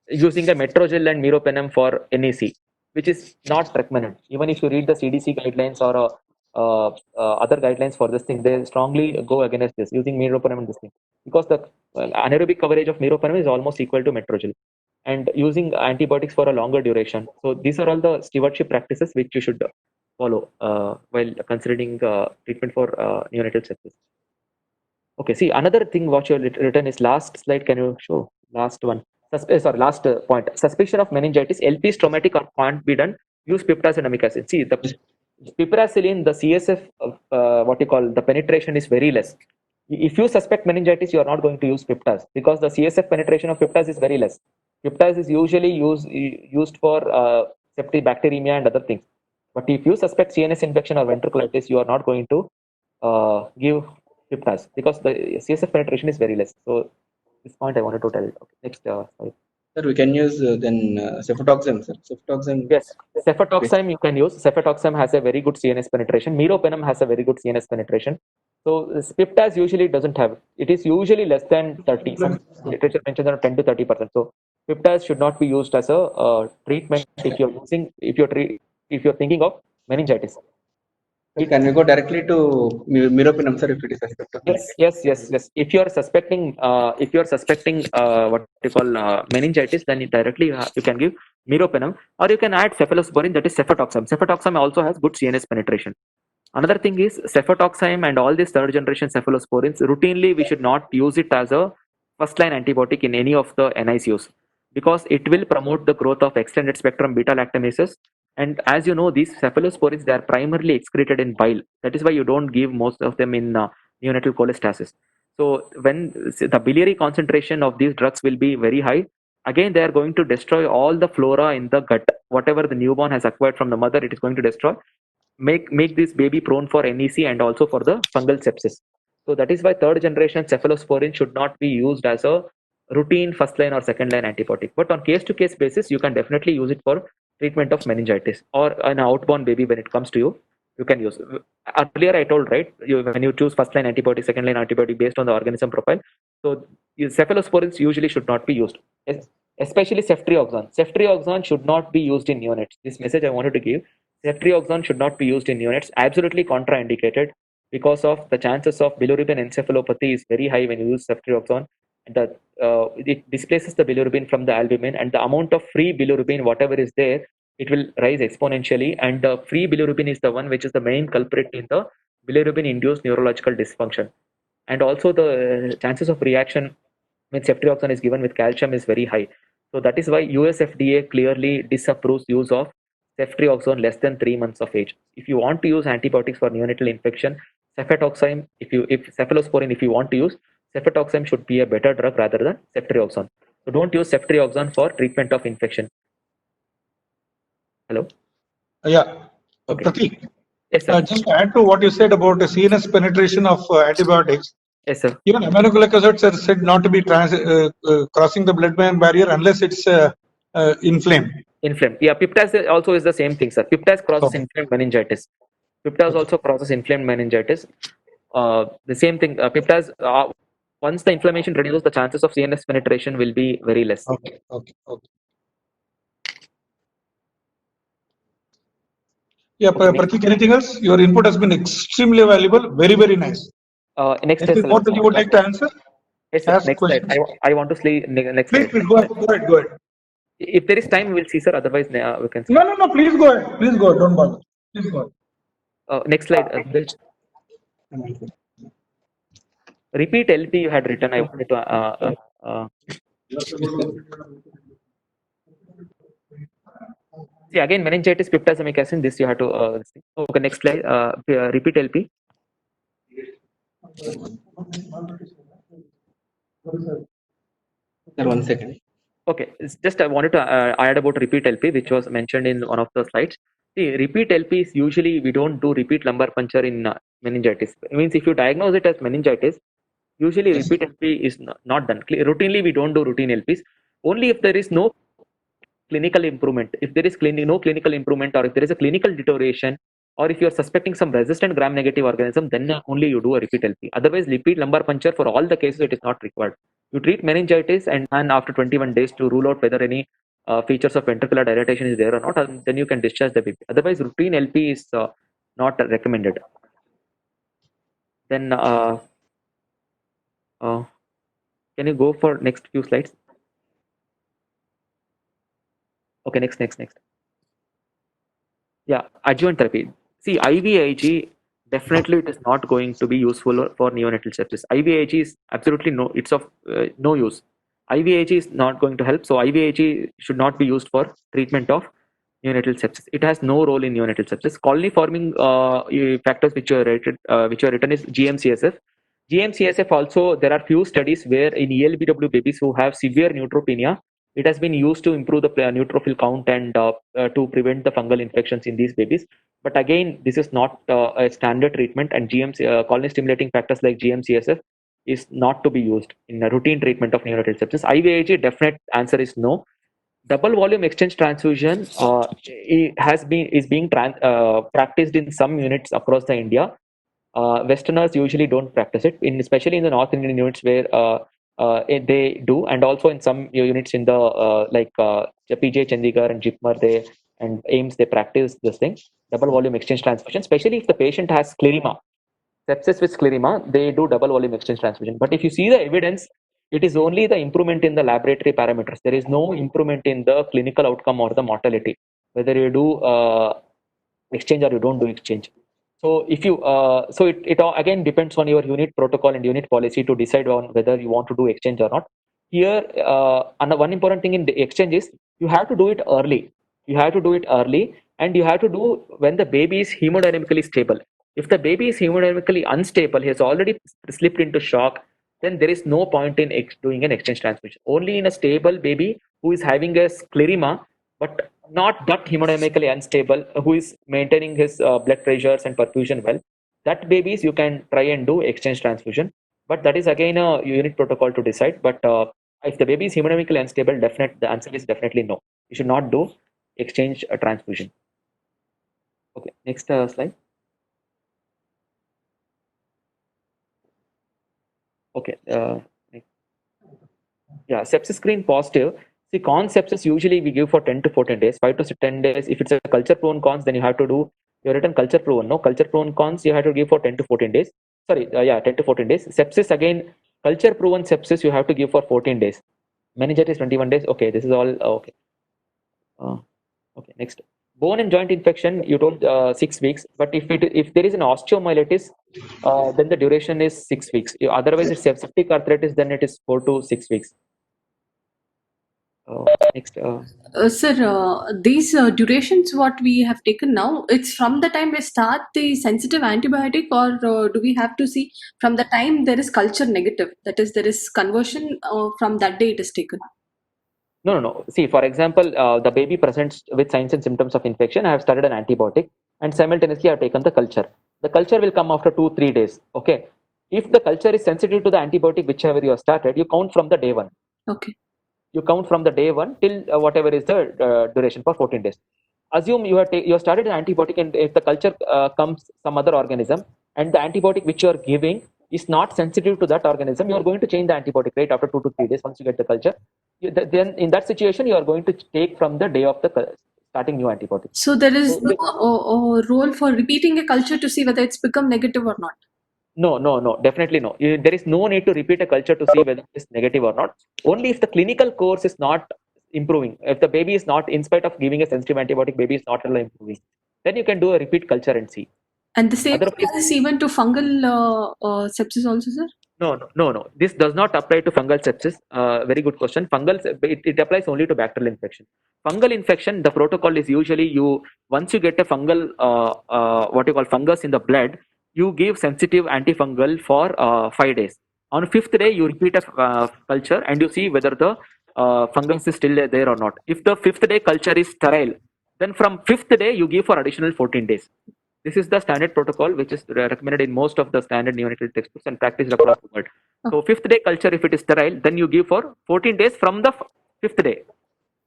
using a metrogel and meropenem for NEC, which is not recommended. Even if you read the CDC guidelines or other guidelines for this thing, they strongly go against this using meropenem in this thing, because the anaerobic coverage of meropenem is almost equal to metrogel, and using antibiotics for a longer duration. So these are all the stewardship practices which you should follow while considering treatment for neonatal sepsis. Okay, see, another thing what you have written is last slide. Can you show last one? Last point. Suspicion of meningitis, LP is traumatic or can't be done. Use piptaz and amic acid. See, the piperacillin, the CSF, what you call the penetration is very less. If you suspect meningitis, you are not going to use piptaz because the CSF penetration of piptaz is very less. Piptaz is usually used for septic bacteremia and other things. But if you suspect CNS infection or ventriculitis, you are not going to give piptaz because the CSF penetration is very less. So this point I wanted to tell. Okay, next slide. Sir, we can use then cefotoxam, sir. Cefotoxam. Yes, cefotoxam you can use. Cefotoxam has a very good CNS penetration. Meropenem has a very good CNS penetration. So piptaz usually doesn't have. It is usually less than 30. Some literature mentions around 10 to 30%. So piptaz should not be used as a treatment if you're thinking of meningitis. Sir, can we go directly to meropenem, sir, if it is suspected? Yes. If you are suspecting what you call meningitis, then you can give meropenem, or you can add cephalosporin, that is cefotoxam. Cefotoxam also has good CNS penetration. Another thing is cefotoxam and all these third generation cephalosporins. Routinely, we should not use it as a first line antibiotic in any of the NICUs because it will promote the growth of extended spectrum beta lactamases. And as you know, these cephalosporins, they are primarily excreted in bile. That is why you don't give most of them in neonatal cholestasis. So when the biliary concentration of these drugs will be very high, again they are going to destroy all the flora in the gut. Whatever the newborn has acquired from the mother, it is going to destroy. Make this baby prone for NEC and also for the fungal sepsis. So that is why third generation cephalosporin should not be used as a routine first line or second line antibiotic. But on case to case basis, you can definitely use it for treatment of meningitis or an outborn baby when it comes to you. You can use. Earlier I told, right, when you choose first line antibiotic, second line antibiotic based on the organism profile. So cephalosporins usually should not be used, especially ceftriaxone. Ceftriaxone should not be used in neonates. This message I wanted to give. Ceftriaxone should not be used in neonates. Absolutely contraindicated because of the chances of bilirubin encephalopathy is very high when you use ceftriaxone. It displaces the bilirubin from the albumin, and the amount of free bilirubin, whatever is there, it will rise exponentially. And the free bilirubin is the one which is the main culprit in the bilirubin-induced neurological dysfunction. And also the chances of reaction when ceftriaxone is given with calcium is very high. So that is why US FDA clearly disapproves use of ceftriaxone less than 3 months of age. If you want to use antibiotics for neonatal infection, cefotoxime, if cephalosporin, if you want to use, cefotoxime should be a better drug rather than ceftriaxone. So don't use ceftriaxone for treatment of infection. Hello? Yeah. Okay. Pratik, Yes, sir. just to add to what you said about the CNS penetration of antibiotics, Yes, sir. even aminoglycosides are said not to be crossing the blood-brain barrier unless it's inflamed. Inflamed. Yeah, piptaz also is the same thing, sir. Piptaz crosses Okay. inflamed meningitis. Piptaz Okay. also crosses inflamed meningitis. The same thing. Piptaz, once the inflammation reduces, the chances of CNS penetration will be very less. Okay. Yeah, Okay, Pratik, anything else? Your input has been extremely valuable. Very, very nice. next is Anything the more last that you would like to answer? Yes, sir. Ask Next slide. questions. I want to see next Please, slide. go ahead. If there is time, we will see, sir. Otherwise, we can see. No. Please go ahead. Don't bother. Please go ahead. Next slide. Repeat LP you had written. I wanted to. See again, meningitis, piptazamic acid. This you have to. Okay, next slide. Repeat LP. Sir, 1 second. Okay, it's just I wanted to add about repeat LP, which was mentioned in one of the slides. See, repeat LP is usually we don't do repeat lumbar puncture in meningitis. It means if you diagnose it as meningitis, usually repeat LP is not done. Routinely, we don't do routine LPs. Only if there is no clinical improvement. If there is no clinical improvement, or if there is a clinical deterioration, or if you are suspecting some resistant gram-negative organism, then only you do a repeat LP. Otherwise, repeat lumbar puncture for all the cases it is not required. You treat meningitis and after 21 days to rule out whether any features of ventricular dilatation is there or not, and then you can discharge the baby. Otherwise, routine LP is not recommended. Then can you go for next few slides? Okay, next. Yeah, adjuvant therapy. See, IVIG definitely it is not going to be useful for neonatal sepsis. IVIG is absolutely it's of no use. IVIG is not going to help, so IVIG should not be used for treatment of neonatal sepsis. It has no role in neonatal sepsis. Colony forming factors which are written is GM-CSF. GM-CSF also, there are few studies where in ELBW babies who have severe neutropenia, it has been used to improve the neutrophil count and to prevent the fungal infections in these babies. But again, this is not a standard treatment, and colony stimulating factors like GM-CSF is not to be used in a routine treatment of neonatal sepsis. IVIG, definite answer is no. Double volume exchange transfusion is being practiced in some units across the India. Westerners usually don't practice it, especially in the North Indian units where they do, and also in some units in the PJ Chandigarh and Jipmer and AIMS, they practice this thing, double volume exchange transfusion, especially if the patient has scleroderma, sepsis with scleroderma, they do double volume exchange transfusion. But if you see the evidence, it is only the improvement in the laboratory parameters. There is no improvement in the clinical outcome or the mortality, whether you do exchange or you don't do exchange. So if you it all again depends on your unit protocol and unit policy to decide on whether you want to do exchange or not. Here, one important thing in the exchange is you have to do it early. You have to do it early, and you have to do when the baby is hemodynamically stable. If the baby is hemodynamically unstable, he has already slipped into shock, then there is no point in doing an exchange transfusion. Only in a stable baby who is having a scleroderma, but not that hemodynamically unstable, who is maintaining his blood pressures and perfusion well, that babies you can try and do exchange transfusion. But that is again a unit protocol to decide. But if the baby is hemodynamically unstable, the answer is definitely no. You should not do exchange transfusion. Okay, next slide. Okay, yeah, sepsis screen positive. See, cons sepsis usually we give for 10 to 14 days, 5 to 10 days. If it's a culture prone cons, then you have to do your written culture proven. No, culture prone cons you have to give for 10 to 14 days. Sorry, 10 to 14 days. Sepsis again, culture proven sepsis you have to give for 14 days. Meningitis 21 days. Okay, this is all okay. Okay, next. Bone and joint infection, you told 6 weeks, but if there is an osteomyelitis, then the duration is 6 weeks. Otherwise, it's septic arthritis, then it is 4 to 6 weeks. Next. Sir, these durations what we have taken now, it's from the time we start the sensitive antibiotic, or do we have to see from the time there is culture negative, that is there is conversion, from that day it is taken? No. See, for example, the baby presents with signs and symptoms of infection. I have started an antibiotic, and simultaneously I have taken the culture. The culture will come after 2-3 days. Okay. If the culture is sensitive to the antibiotic, whichever you have started, you count from the day 1. Okay. You count from the day 1 till whatever is the duration for 14 days. Assume you have started an antibiotic, and if the culture comes some other organism, and the antibiotic which you are giving is not sensitive to that organism, you are going to change the antibiotic right after 2 to 3 days once you get the culture. Then in that situation, you are going to take from the day of the starting new antibiotic. So there is no role for repeating a culture to see whether it's become negative or not. No, definitely no. There is no need to repeat a culture to see whether it's negative or not. Only if the clinical course is not improving, if the baby is not, in spite of giving a sensitive antibiotic, baby is not really improving, then you can do a repeat culture and see. And the same Otherwise, is even to fungal sepsis also, sir? No. This does not apply to fungal sepsis. Very good question. It applies only to bacterial infection. Fungal infection, the protocol is usually once you get a fungal, what you call fungus in the blood, you give sensitive antifungal for 5 days. On 5th day, you repeat a culture and you see whether the fungus is still there or not. If the 5th day culture is sterile, then from 5th day you give for additional 14 days. This is the standard protocol which is recommended in most of the standard neonatal textbooks and practiced across the world. So 5th day culture, if it is sterile, then you give for 14 days from the 5th day.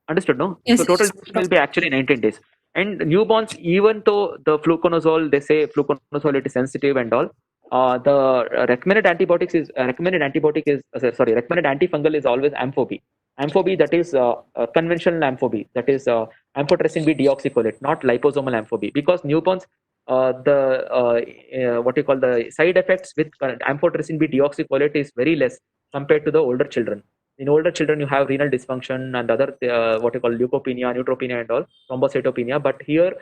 Understood, no? Yes, So total yes. duration will be actually 19 days. And newborns, even though the fluconazole, they say fluconazole it is sensitive and all, the recommended antibiotic is recommended antifungal is always amphobi. Amphobi, that is conventional amphobi, that is amphotericin B deoxycholate, not liposomal amphobi, because newborns, the side effects with amphotericin B deoxycholate is very less compared to the older children. In older children, you have renal dysfunction and other leukopenia, neutropenia, and all thrombocytopenia. But here,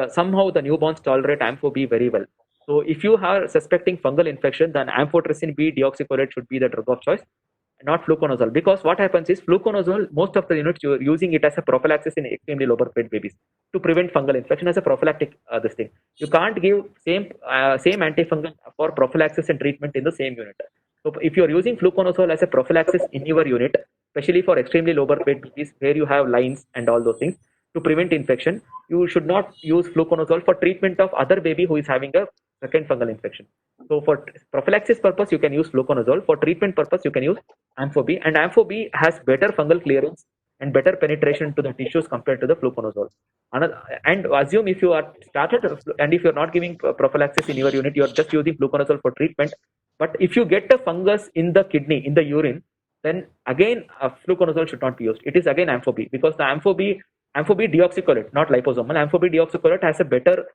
somehow the newborns tolerate ampho-B very well. So if you are suspecting fungal infection, then amphotericin B deoxycholate should be the drug of choice, not fluconazole. Because what happens is fluconazole, most of the units you're using it as a prophylaxis in extremely low birth weight babies to prevent fungal infection as a prophylactic this thing. You can't give same antifungal for prophylaxis and treatment in the same unit. So if you are using fluconazole as a prophylaxis in your unit, especially for extremely low birth weight babies where you have lines and all those things to prevent infection, you should not use fluconazole for treatment of other baby who is having a second fungal infection. So for prophylaxis purpose, you can use fluconazole. For treatment purpose, you can use ampho-B, and ampho-B has better fungal clearance and better penetration to the tissues compared to the fluconazole. And assume if you are started and if you're not giving prophylaxis in your unit, you're just using fluconazole for treatment. But if you get a fungus in the kidney, in the urine, then again fluconazole should not be used. It is again ampho-B, because the ampho-B deoxycholate, not liposomal, ampho-B deoxycholate has a better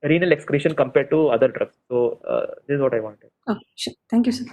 renal excretion compared to other drugs. So this is what I wanted. Oh, sure. Thank you, sir.